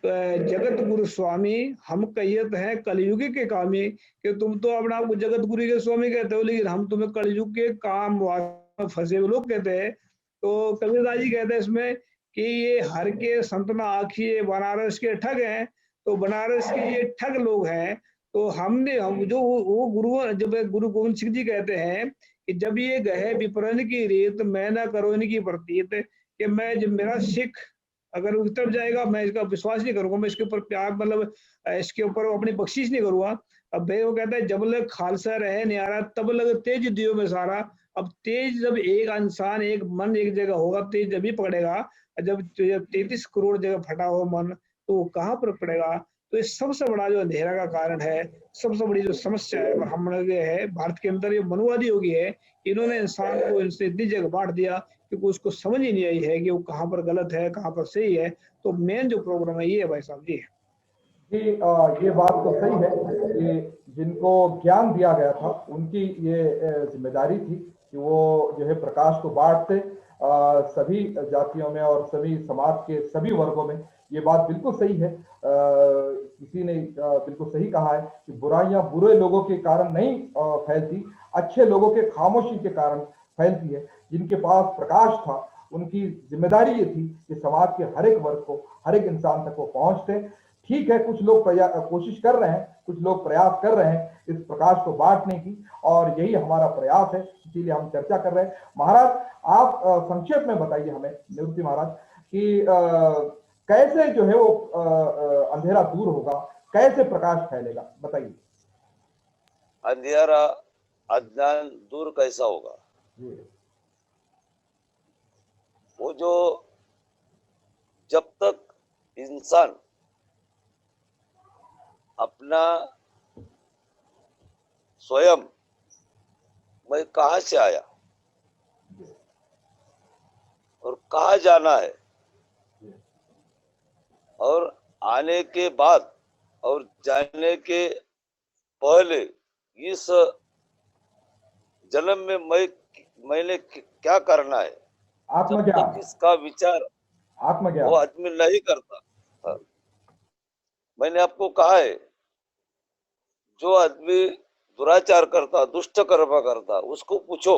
जगत गुरु स्वामी, हम कहियत हैं कलयुगी के कामी। कि तुम तो अपना आपको जगत गुरु के स्वामी कहते हो, लेकिन हम तुम्हें कलयुग के काम फंसे हुए लोग कहते हैं। तो कबीरदास जी कहते हैं इसमें कि ये हर के संतना आखिए बनारस के ठग हैं। तो बनारस के ये ठग लोग हैं। तो हम जो वो गुरु गोविंद सिंह जी कहते हैं कि जब ये गए विपरन की रीत, मैं ना करो इनकी प्रतीत, कि मैं जब मेरा सिख अगर उतर जाएगा मैं इसका विश्वास नहीं करूंगा, मैं इसके ऊपर प्यार मतलब इसके ऊपर अपनी बख्शीश नहीं करूंगा। अब भाई वो कहता है जब लग खालसा रहे न्यारा तब लग तेज दियो में सारा। अब तेज जब एक इंसान एक मन एक जगह होगा, तेज जब ही पकड़ेगा। जब 33 करोड़ जगह फटा हो मन, तो वो कहाँ पर पड़ेगा? तो ये सबसे बड़ा जो अंधेरा का कारण है, सबसे बड़ी जो समस्या है ब्राह्मण है भारत के अंदर, ये मनुवादी योगी है। इन्होंने इंसान को इनसे इतनी जगह बांट दिया क्योंकि उसको समझ ही नहीं आई है कि वो कहाँ पर गलत है कहाँ पर सही है। तो मेन जो प्रॉब्लम है ये है भाई साहब जी। ये बात तो सही है कि जिनको ज्ञान दिया गया था उनकी ये जिम्मेदारी थी कि वो जो है प्रकाश को बांटते सभी जातियों में और सभी समाज के सभी वर्गों में। ये बात बिल्कुल सही है। किसी ने बिल्कुल सही कहा है कि बुराइयां बुरे लोगों के कारण नहीं फैलती, अच्छे लोगों के खामोशी के कारण फैलती है। जिनके पास प्रकाश था उनकी जिम्मेदारी ये थी कि समाज के हर एक वर्ग को, हर एक इंसान तक वो पहुंचते। ठीक है, कुछ लोग कोशिश कर रहे हैं, कुछ लोग प्रयास कर रहे हैं इस प्रकाश को बांटने की, और यही हमारा प्रयास है, इसीलिए हम चर्चा कर रहे हैं। महाराज, आप संक्षेप में बताइए हमें, निवृत्ति महाराज, कि कैसे जो है वो अंधेरा दूर होगा, कैसे प्रकाश फैलेगा, बताइए। अंधेरा अज्ञान दूर कैसा होगा? वो जो जब तक इंसान अपना स्वयं मैं कहां से आया और कहां जाना है, और आने के बाद और जाने के पहले इस जन्म में मैंने क्या करना है, जब आत्मज्ञान, तक इसका विचार वो आत्मज्ञान। आदमी नहीं करता। हाँ। मैंने आपको कहा है, जो आदमी दुराचार करता, दुष्ट कर्म करता, उसको पूछो,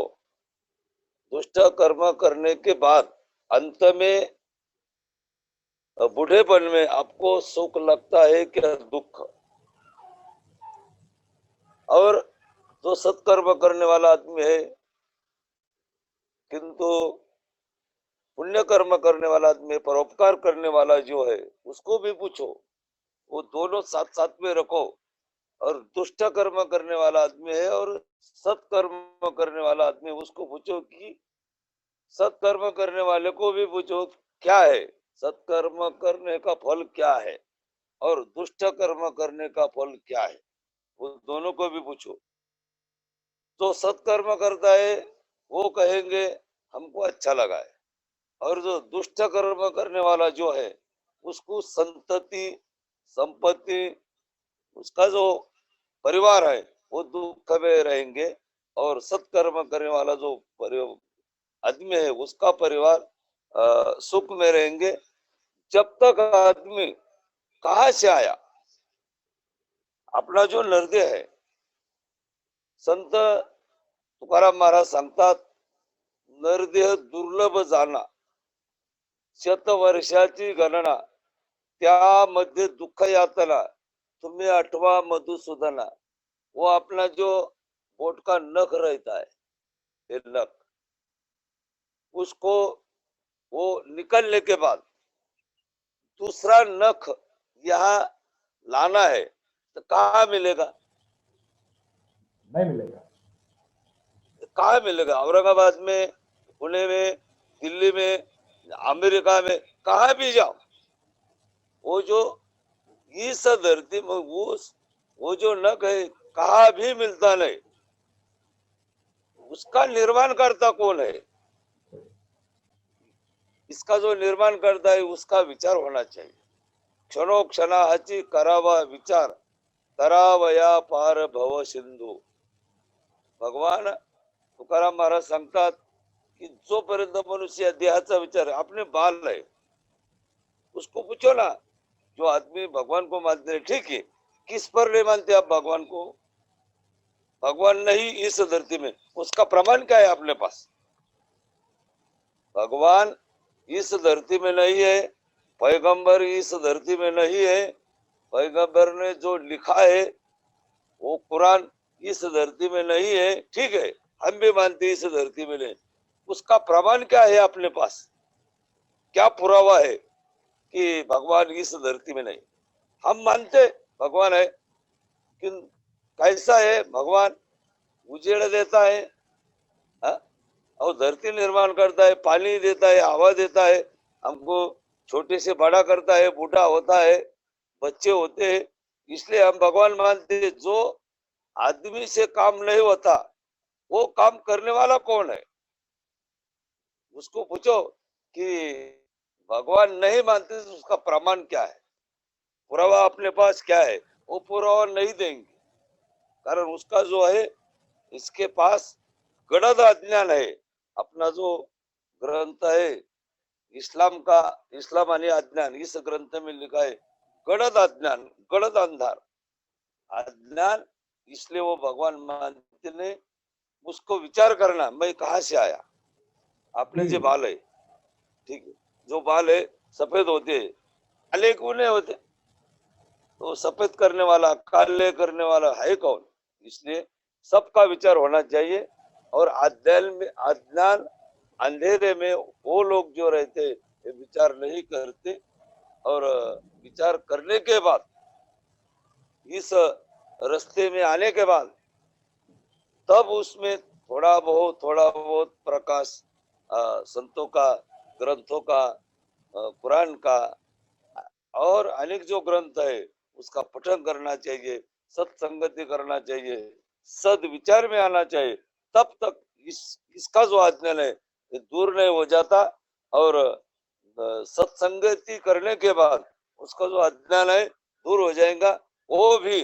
दुष्ट कर्म करने के बाद अंत में बूढ़ेपन में आपको सुख लगता है कि दुख? और जो सत्कर्म करने वाला आदमी है, किंतु पुण्य कर्म करने वाला आदमी, परोपकार करने वाला जो है, उसको भी पूछो, वो दोनों साथ साथ में रखो। और दुष्ट कर्म करने वाला आदमी है और सत्कर्म करने वाला आदमी, उसको पूछो कि सत्कर्म करने वाले को भी पूछो क्या है, सत्कर्म करने का फल क्या है, और दुष्ट कर्म करने का फल क्या है, वो दोनों को भी पूछो। जो सत्कर्म करता है वो कहेंगे हमको अच्छा लगा है, और जो दुष्ट कर्म करने वाला जो है, उसको संतति, संपत्ति, उसका जो परिवार है वो दुख में रहेंगे, और सत्कर्म करने वाला जो आदमी है उसका परिवार सुख में रहेंगे। जब तक आदमी कहां से आया, अपना जो निर्दय है, संत तुकाराम महाराज सांगतात, निर्देह दुर्लभ जाना, शतवर्षाची गणना, त्यामध्ये दुःख यातना, तुम्हें आठवा मधुसूदना। वो अपना जो बोट का नख रहता है, ये नख, उसको वो निकलने के बाद दूसरा नख यहाँ लाना है, तो कहाँ मिलेगा? नहीं मिलेगा। कहाँ मिलेगा? औरंगाबाद में, पुणे में, दिल्ली में, अमेरिका में, कहाँ भी जाओ, वो जो इस धरती में वो जो नख है कहाँ भी मिलता नहीं। उसका निर्माण करता कौन है? इसका जो निर्माण करता है उसका विचार होना चाहिए। क्षणोक्षणाची करावा विचार, करावया पार भव सिंधू। भगवान तुकाराम महाराज सांगतात कि जोपर्यंत मनुष्य देहाचा विचार है, अपने बाल है, उसको पूछो ना, जो आदमी भगवान को मानते हैं, ठीक है, किस पर नहीं मानते आप भगवान को? भगवान नहीं इस धरती में, उसका प्रमाण क्या है अपने पास? भगवान इस धरती में नहीं है, पैगंबर इस धरती में नहीं है, पैगंबर ने जो लिखा है वो कुरान इस धरती में नहीं है, ठीक है, हम भी मानते इस धरती में नहीं, उसका प्रमाण क्या है अपने पास? क्या पुरावा है कि भगवान इस धरती में नहीं? हम मानते भगवान है, कि कैसा है भगवान? उजेड़ देता है, हा? और धरती निर्माण करता है, पानी देता है, हवा देता है, हमको छोटे से बड़ा करता है, बूढ़ा होता है, बच्चे होते हैं, इसलिए हम भगवान मानते हैं। जो आदमी से काम नहीं होता, वो काम करने वाला कौन है? उसको पूछो कि भगवान नहीं मानते तो उसका प्रमाण क्या है, पुरावा अपने पास क्या है? वो पुरावा नहीं देंगे, कारण उसका जो है, इसके पास गड़द अज्ञान है। अपना जो ग्रंथ है इस्लाम का, इस्लाम आणि अज्ञान, इस ग्रंथ में लिखा है गड़द अज्ञान, गड़द अंधार, अज्ञान, इसलिए वो भगवान मानते नहीं। उसको विचार करना, मैं कहां से आया, अपने जो बाल है, ठीक है, जो बाल है सफेद होते हैं, काले क्यों नहीं होते? तो सफेद करने वाला, काले करने वाला है कौन? इसलिए सबका विचार होना चाहिए। और अज्ञान अंधेरे में वो लोग जो रहते ये विचार नहीं करते, और विचार करने के बाद इस रास्ते में आने के बाद तब उसमें थोड़ा बहुत प्रकाश संतों का, ग्रंथों का, कुरान का और अनेक जो ग्रंथ है उसका पठन करना चाहिए, सत्संगति करना चाहिए, सद विचार में आना चाहिए। तब तक इसका जो अज्ञान है ये दूर नहीं हो जाता। और सत्संगति करने के बाद उसका जो अज्ञान है दूर हो जाएगा। वो भी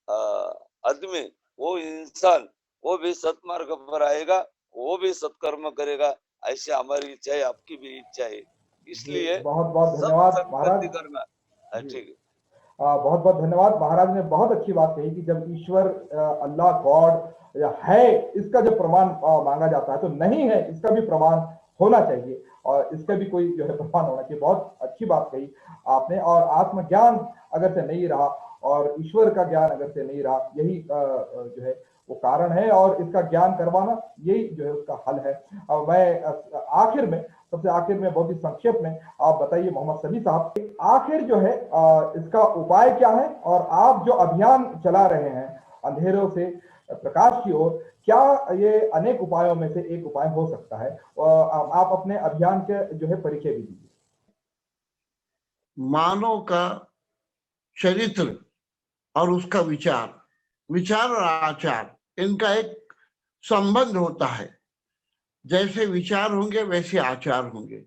आदमी, वो इंसान, वो भी सत्मार्ग पर आएगा, वो भी सत्कर्म करेगा। ऐसे हमारी इच्छा है, आपकी भी इच्छा है। इसलिए बहुत बहुत धन्यवाद महाराज। सत्संगति करना ठीक है। बहुत बहुत धन्यवाद। महाराज ने बहुत अच्छी बात कही कि जब ईश्वर अल्लाह गॉड है इसका जब प्रमाण मांगा जाता है तो नहीं है इसका भी प्रमाण होना चाहिए, और इसका भी कोई जो है प्रमाण होना चाहिए। बहुत अच्छी बात कही आपने। और आत्मज्ञान अगर से नहीं रहा और ईश्वर का ज्ञान अगर से नहीं रहा, यही जो है वो कारण है, और इसका ज्ञान करवाना यही जो है उसका हल है। मैं आखिर में, सबसे आखिर में, बहुत ही संक्षेप में आप बताइए मोहम्मद समी साहब, आखिर जो है इसका उपाय क्या है, और आप जो अभियान चला रहे हैं अंधेरों से प्रकाश की ओर, क्या ये अनेक उपायों में से एक उपाय हो सकता है? और आप अपने अभियान के जो है परिचय भी दीजिए। मानव का चरित्र और उसका विचार और आचार, इनका एक संबंध होता है। जैसे विचार होंगे वैसे आचार होंगे।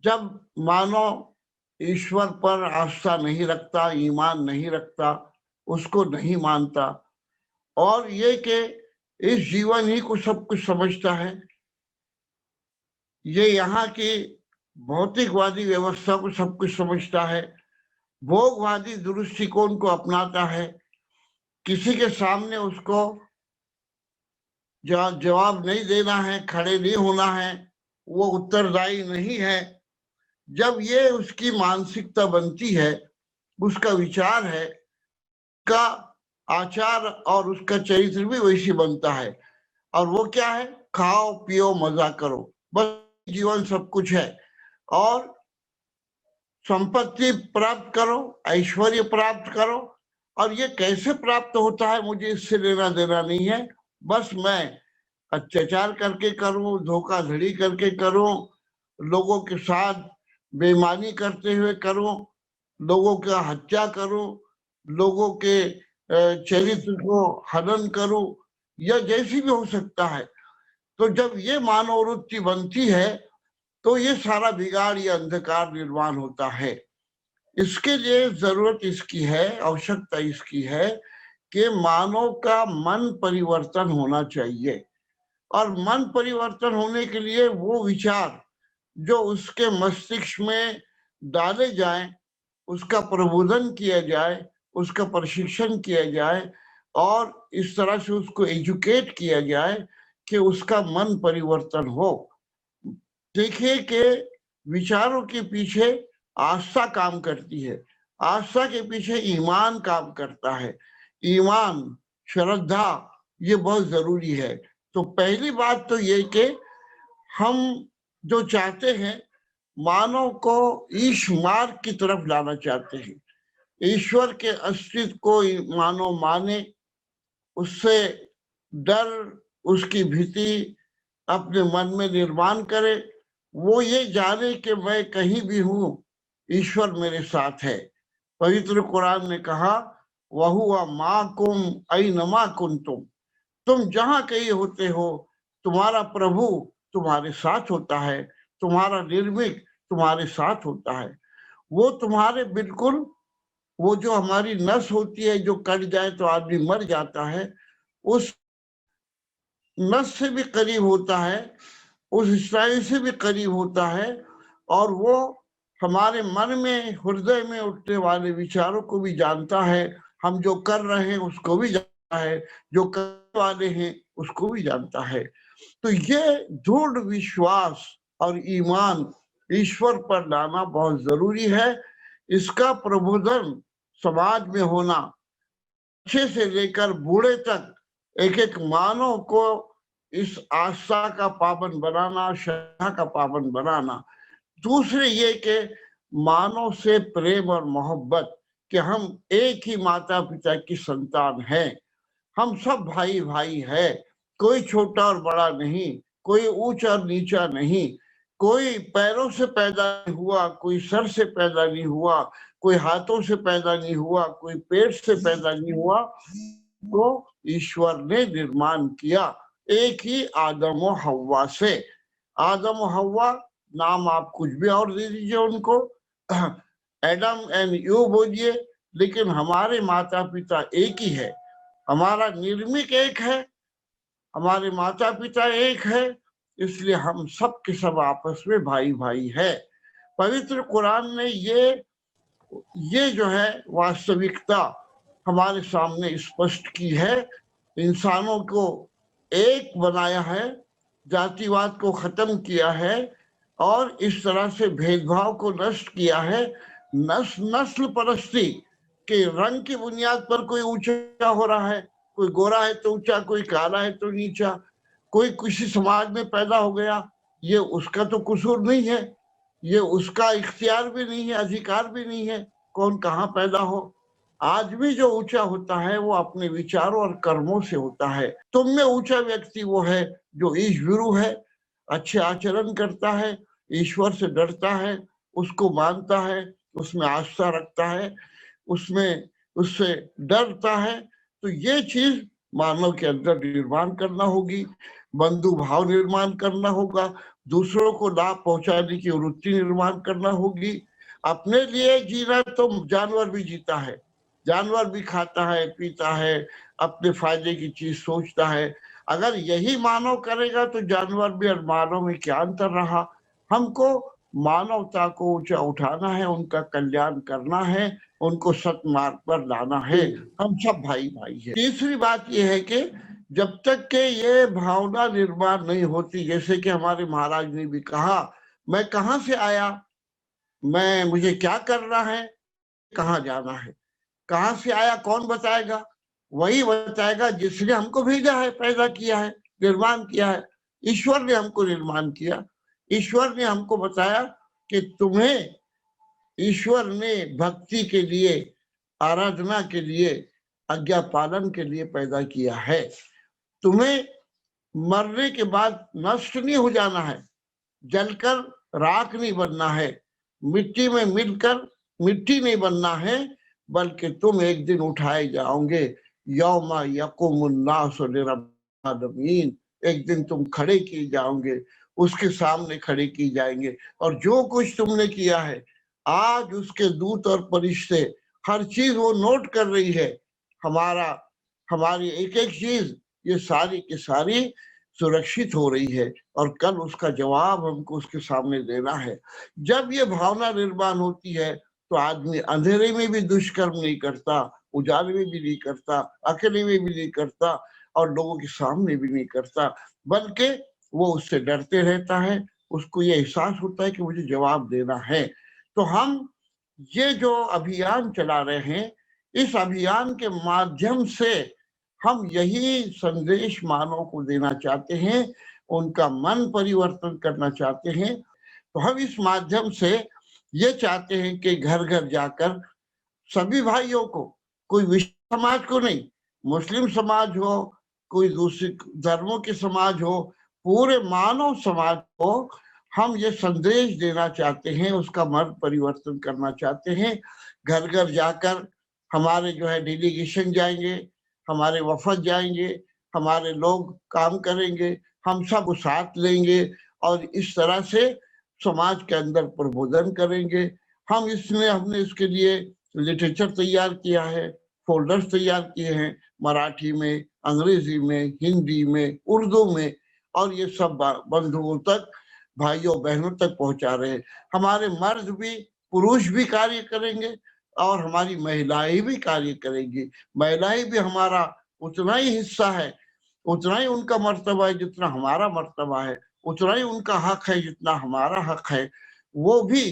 जब मानव ईश्वर पर आस्था नहीं रखता, ईमान नहीं रखता, उसको नहीं मानता, और ये कि इस जीवन ही को सब कुछ समझता है, ये यहाँ की भौतिकवादी व्यवस्था को सब कुछ समझता है, भोगवादी दृष्टिकोण को अपनाता है, किसी के सामने उसको जवाब नहीं देना है, खड़े नहीं होना है, वो उत्तरदायी नहीं है। जब ये उसकी मानसिकता बनती है, उसका विचार है, का आचार और उसका चरित्र भी वैसे बनता है। और वो क्या है? खाओ पियो मजा करो, बस जीवन सब कुछ है। और संपत्ति प्राप्त करो, ऐश्वर्य प्राप्त करो, और ये कैसे प्राप्त होता है मुझे इससे लेना देना नहीं है, बस मैं अत्याचार करके करूं, धोखाधड़ी करके करूं, लोगों के साथ बेईमानी करते हुए करूं, लोगों का हत्या करूं, लोगों के चरित्र को हनन करूं, या जैसी भी हो सकता है। तो जब ये मानव वृत्ति बनती है तो ये सारा बिगाड़ या अंधकार निर्माण होता है। इसके लिए जरूरत इसकी है, आवश्यकता इसकी है कि मानव का मन परिवर्तन होना चाहिए। और मन परिवर्तन होने के लिए वो विचार जो उसके मस्तिष्क में डाले जाएं, उसका प्रबोधन किया जाए, उसका प्रशिक्षण किया जाए, और इस तरह से उसको एजुकेट किया जाए कि उसका मन परिवर्तन हो। देखिए कि विचारों के पीछे आस्था काम करती है, आस्था के पीछे ईमान काम करता है। ईमान, श्रद्धा, ये बहुत जरूरी है। तो पहली बात तो ये कि हम जो चाहते हैं, मानव को ईश मार्ग की तरफ लाना चाहते हैं। ईश्वर के अस्तित्व को मानव माने, उससे डर, उसकी भीति अपने मन में निर्माण करे, वो ये जाने कि मैं कहीं भी हूं, ईश्वर मेरे साथ है। पवित्र कुरान ने कहा, वहुवा माकुम ऐनमा कुंतुम, तुम जहां कहीं होते हो तुम्हारा प्रभु तुम्हारे साथ होता है, तुम्हारा निर्मिक तुम्हारे साथ होता है। वो तुम्हारे बिल्कुल, वो जो हमारी नस होती है जो कट जाए तो आदमी मर जाता है, उस नस से भी करीब होता है, उस स्नायु से भी करीब होता है, और वो हमारे मन में, हृदय में उठने वाले विचारों को भी जानता है। हम जो कर रहे हैं उसको भी जानता है, जो करने वाले हैं उसको भी जानता है। तो ये दृढ़ विश्वास और ईमान ईश्वर पर लाना बहुत जरूरी है। इसका प्रबोधन समाज में होना, बच्चे से लेकर बूढ़े तक एक एक मानव को इस आस्था का पाबंद बनाना, श्रद्धा का पाबंद बनाना। दूसरे ये कि मानव से प्रेम और मोहब्बत, कि हम एक ही माता पिता की संतान हैं, हम सब भाई भाई है, कोई छोटा और बड़ा नहीं, कोई ऊंचा और नीचा नहीं, कोई पैरों से पैदा नहीं हुआ, कोई सर से पैदा नहीं हुआ, कोई हाथों से पैदा नहीं हुआ, कोई पेट से पैदा नहीं हुआ, तो ईश्वर ने निर्माण किया एक ही आदम और हव्वा से। आदम और हव्वा नाम आप कुछ भी और दे दीजिए उनको, एडम एंड यू बोलिए, लेकिन हमारे माता पिता एक ही है, हमारा निर्मिक एक है, हमारे माता पिता एक है, इसलिए हम सब के सब आपस में भाई भाई है। पवित्र कुरान ने ये जो है वास्तविकता हमारे सामने स्पष्ट की है। इंसानों को एक बनाया है, जातिवाद को खत्म किया है और इस तरह से भेदभाव को नष्ट किया है। नस्ल परस्ती के रंग की बुनियाद पर कोई ऊंचा हो रहा है, कोई गोरा है तो ऊंचा, कोई काला है तो नीचा, कोई किसी समाज में पैदा हो गया, ये उसका तो कसूर नहीं है, ये उसका इख्तियार भी नहीं है, अधिकार भी नहीं है, कौन कहाँ पैदा हो। आदमी जो ऊंचा होता है वो अपने विचारों और कर्मों से होता है। तुम में ऊंचा व्यक्ति वो है जो ईश्वरु है, अच्छे आचरण करता है, ईश्वर से डरता है, उसको मानता है, उसमें आस्था रखता है, उससे डरता है। तो ये चीज मानव के अंदर निर्माण करना होगी, बंधु भाव निर्माण करना होगा, दूसरों को लाभ पहुंचाने की वृत्ति निर्माण करना होगी। अपने लिए जीना तो जानवर भी जीता है, जानवर भी खाता है पीता है, अपने फायदे की चीज सोचता है। अगर यही मानव करेगा तो जानवर भी और मानव में क्या अंतर रहा। हमको मानवता को ऊंचा उठाना है, उनका कल्याण करना है, उनको सतमार्ग पर लाना है। हम सब भाई भाई है। तीसरी बात यह है कि जब तक के ये भावना निर्माण नहीं होती, जैसे कि हमारे महाराज ने भी कहा, मैं कहाँ से आया, मुझे क्या करना है, कहाँ जाना है, कहाँ से आया कौन बताएगा, वही बताएगा जिसने हमको भेजा है, पैदा किया है, निर्माण किया है। ईश्वर ने हमको निर्माण किया, ईश्वर ने हमको बताया कि तुम्हें ईश्वर ने भक्ति के लिए, आराधना के लिए, आज्ञा पालन के लिए पैदा किया है। तुम्हें मरने के बाद नष्ट नहीं हो जाना है, जलकर राख नहीं बनना है, मिट्टी में मिलकर मिट्टी नहीं बनना है, बल्कि तुम एक दिन उठाए जाओगे। यौमा यकुमुन्नासु लिरब्बिल आलमीन, एक दिन तुम खड़े किए जाओगे, उसके सामने खड़े किए जाएंगे। और जो कुछ तुमने किया है आज उसके दूत और फरिश्ते हर चीज वो नोट कर रही है। हमारी एक एक चीज ये सारी की सारी सुरक्षित हो रही है और कल उसका जवाब हमको उसके सामने देना है। जब ये भावना निर्माण होती है तो आदमी अंधेरे में भी दुष्कर्म नहीं करता, उजाले में भी नहीं करता, अकेले में भी नहीं करता और लोगों के सामने भी नहीं करता, बल्कि वो उससे डरते रहता है। उसको ये एहसास होता है कि मुझे जवाब देना है। तो हम ये जो अभियान चला रहे हैं, इस अभियान के माध्यम से हम यही संदेश मानव को देना चाहते हैं, उनका मन परिवर्तन करना चाहते हैं। तो हम इस माध्यम से ये चाहते हैं कि घर घर जाकर सभी भाइयों को, कोई विशेष समाज को नहीं, मुस्लिम समाज हो, कोई दूसरे धर्मों के समाज हो, पूरे मानव समाज को हम ये संदेश देना चाहते हैं, उसका मन परिवर्तन करना चाहते हैं। घर घर जाकर हमारे जो है डेलीगेशन जाएंगे, हमारे वफद जाएंगे, हमारे लोग काम करेंगे, हम सब साथ लेंगे और इस तरह से समाज के अंदर प्रबोधन करेंगे। हमने इसके लिए लिटरेचर तैयार किया है, फोल्डर्स तैयार किए हैं, मराठी में, अंग्रेजी में, हिंदी में, उर्दू में, और ये सब बंधुओं तक, भाइयों बहनों तक पहुंचा रहे हैं। हमारे मर्द भी, पुरुष भी कार्य करेंगे और हमारी महिलाएं भी कार्य करेंगी। महिलाएं भी हमारा उतना ही हिस्सा है, उतना ही उनका मर्तबा है जितना हमारा मर्तबा है, उतना ही उनका हक है जितना हमारा हक है। वो भी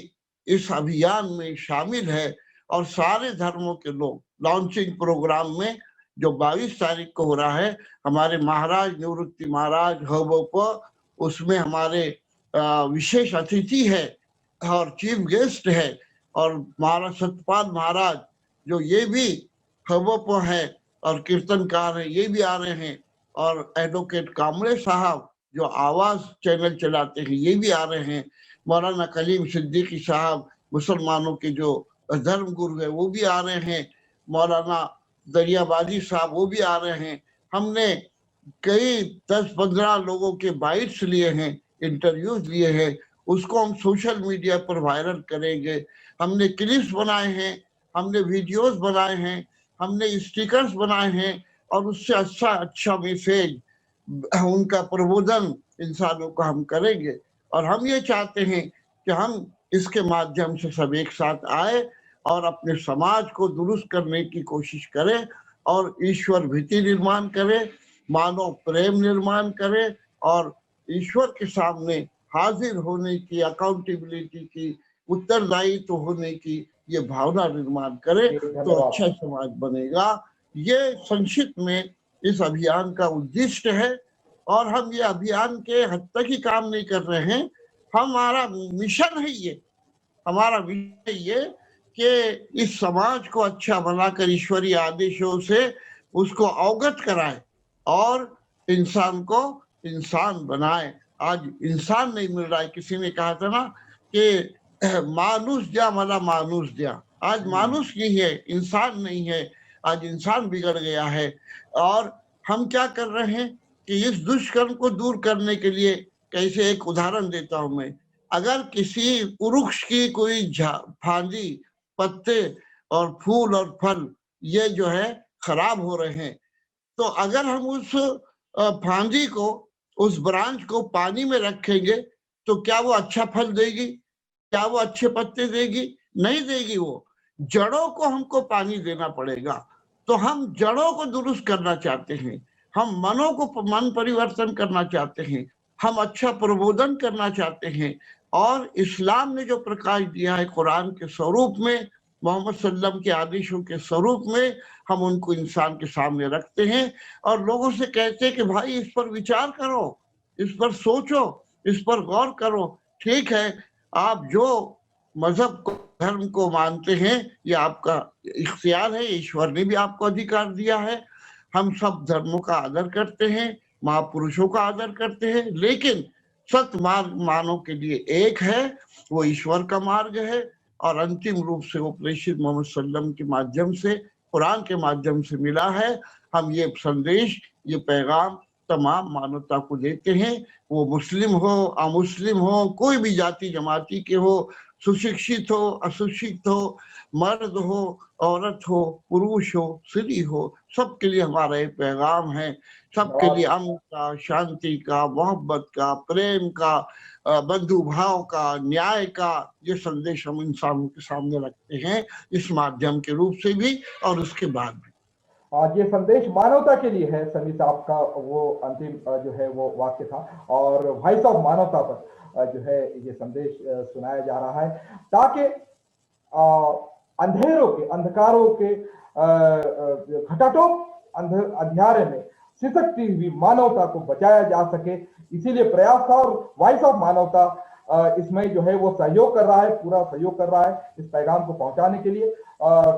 इस अभियान में शामिल है। और सारे धर्मों के लोग लॉन्चिंग प्रोग्राम में जो 22 तारीख को हो रहा है, हमारे महाराज निवृत्ति महाराज हबोप, उसमें हमारे विशेष अतिथि है और चीफ गेस्ट है, और महाराज सतपाल महाराज जो ये भी हबोप है और कीर्तनकार है, ये भी आ रहे हैं, और एडवोकेट कामरे साहब जो आवाज चैनल चलाते हैं, ये भी आ रहे हैं, मौलाना कलीम सिद्दीकी साहब मुसलमानों के जो धर्म गुरु है वो भी आ रहे हैं, मौलाना दरियाबाजी साहब वो भी आ रहे हैं। हमने कई 10-15 लोगों के बाइट्स लिए हैं, इंटरव्यूज लिए हैं, उसको हम सोशल मीडिया पर वायरल करेंगे। हमने क्लिप्स बनाए हैं, हमने वीडियोस बनाए हैं, हमने स्टिकर्स बनाए हैं, और उससे अच्छा मैसेज उनका प्रबोधन इंसानों को हम करेंगे। और हम ये चाहते हैं कि हम इसके माध्यम से सब एक साथ आए और अपने समाज को दुरुस्त करने की कोशिश करें, और ईश्वर भीति निर्माण करें, मानव प्रेम निर्माण करें, और ईश्वर के सामने हाजिर होने की, अकाउंटेबिलिटी की, उत्तरदायित्व होने की ये भावना निर्माण करें, तो अच्छा समाज बनेगा। ये संक्षिप्त में इस अभियान का उद्देश्य है। और हम ये अभियान के हद तक ही काम नहीं कर रहे हैं, हमारा मिशन है ये, हमारा विषय ये कि इस समाज को अच्छा बनाकर ईश्वरीय आदेशों से उसको अवगत कराए और इंसान को इंसान बनाए। आज इंसान नहीं मिल रहा है। किसी ने कहा था ना कि मानुष द्या मला मानुष द्या, आज मानुष नहीं है, इंसान नहीं है, आज इंसान बिगड़ गया है। और हम क्या कर रहे हैं कि इस दुष्कर्म को दूर करने के लिए, कैसे एक उदाहरण देता हूं मैं, अगर किसी वृक्ष की कोई फांदी, पत्ते और फूल और फल ये जो है खराब हो रहे हैं, तो अगर हम उस फांदी को, उस ब्रांच को पानी में रखेंगे तो क्या वो अच्छा फल देगी? क्या वो अच्छे पत्ते देगी? नहीं देगी। वो जड़ों को हमको पानी देना पड़ेगा। तो हम जड़ों को दुरुस्त करना चाहते हैं, हम मनों को मन परिवर्तन करना चाहते हैं, हम अच्छा प्रबोधन करना चाहते हैं। और इस्लाम ने जो प्रकाश दिया है कुरान के स्वरूप में, मोहम्मद सल्लम के आदेशों के स्वरूप में, हम उनको इंसान के सामने रखते हैं और लोगों से कहते हैं कि भाई इस पर विचार करो, इस पर सोचो, इस पर गौर करो। ठीक है, आप जो मजहब को, धर्म को मानते हैं, ये आपका इख्तियार है, ईश्वर ने भी आपको अधिकार दिया है। हम सब धर्मों का आदर करते हैं, महापुरुषों का आदर करते हैं, लेकिन सत्य मार्ग मानव के लिए एक है, वो ईश्वर का मार्ग है। और अंतिम रूप से वो प्रेषित मोहम्मद सल्लम के माध्यम से, कुरान के माध्यम से मिला है। हम ये संदेश, ये पैगाम तमाम मानवता को देते हैं, वो मुस्लिम हो, अमुस्लिम हो, कोई भी जाति जमाती के हो, सुशिक्षित हो, अशिक्षित हो, मर्द हो, औरत हो, पुरुष हो, स्त्री हो, सबके लिए हमारा एक पैगाम है। सबके लिए अमन का, शांति का, मोहब्बत का, प्रेम का, बंधु भाव का, न्याय का ये संदेश हम इंसानों के सामने रखते हैं, इस माध्यम के रूप से भी और उसके बाद भी। ये संदेश मानवता के लिए है। सनी साहब का वो अंतिम जो है वो वाक्य था, और वॉइस ऑफ मानवता पर जो है ये संदेश सुनाया जा रहा है, ताकि अंधेरों के, अंधकारों के घटाटों अंधियारे में सिसकती हुई मानवता को बचाया जा सके। इसीलिए प्रयास था, और वॉइस ऑफ मानवता इसमें जो है वो सहयोग कर रहा है, पूरा सहयोग कर रहा है इस पैगाम को पहुंचाने के लिए।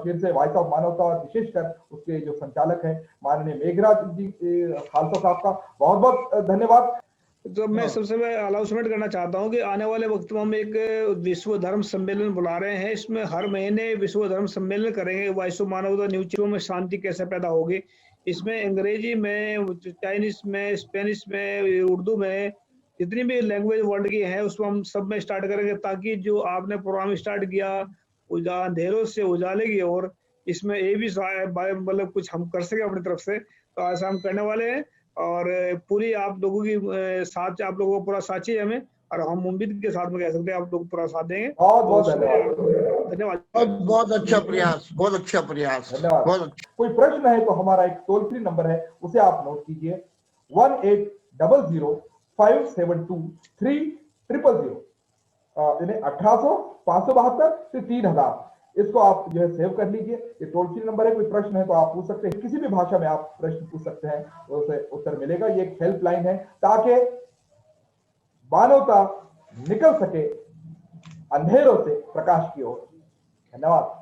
फिर से वॉइस ऑफ मानवता और विशेषकर उसके जो संचालक हैं माननीय मेघराज जी खालसा साहब का बहुत बहुत धन्यवाद। तो मैं सबसे अनाउंसमेंट करना चाहता हूं कि आने वाले वक्त में हम एक विश्व धर्म सम्मेलन बुला रहे हैं। इसमें हर महीने विश्व धर्म सम्मेलन करेंगे। वॉइस ऑफ मानवता न्यूज में शांति कैसे पैदा होगी, इसमें अंग्रेजी में, चाइनीज में, स्पेनिश में, उर्दू में, जितनी भी लैंग्वेज वर्ल्ड की है उसमें हम सब में स्टार्ट करेंगे, ताकि जो आपने प्रोग्राम स्टार्ट किया अंधेरों से उजाले की ओर, इसमें ये भी मतलब कुछ हम कर सके अपनी तरफ से, तो ऐसा हम करने वाले हैं। और पूरी आप लोगों की साथ, आप लोगों को पूरा साथ चाहिए हमें, और हम उम्मीद के साथ में कह सकते हैं आप लोग पूरा साथ देंगे। बहुत बहुत धन्यवाद। बहुत अच्छा प्रयास, बहुत अच्छा प्रयास, धन्यवाद। कोई प्रश्न है तो हमारा एक टोल फ्री नंबर है, उसे आप नोट कीजिए 1800 572 3000। यानी 1800-572 से 3000, इसको आप जो है सेव कर लीजिए। ये टोल फ्री नंबर है, कोई प्रश्न है तो आप पूछ सकते हैं, किसी भी भाषा में आप प्रश्न पूछ सकते हैं, उसे उत्तर मिलेगा। ये एक हेल्पलाइन है ताकि मानवता निकल सके अंधेरों से प्रकाश की ओर। धन्यवाद।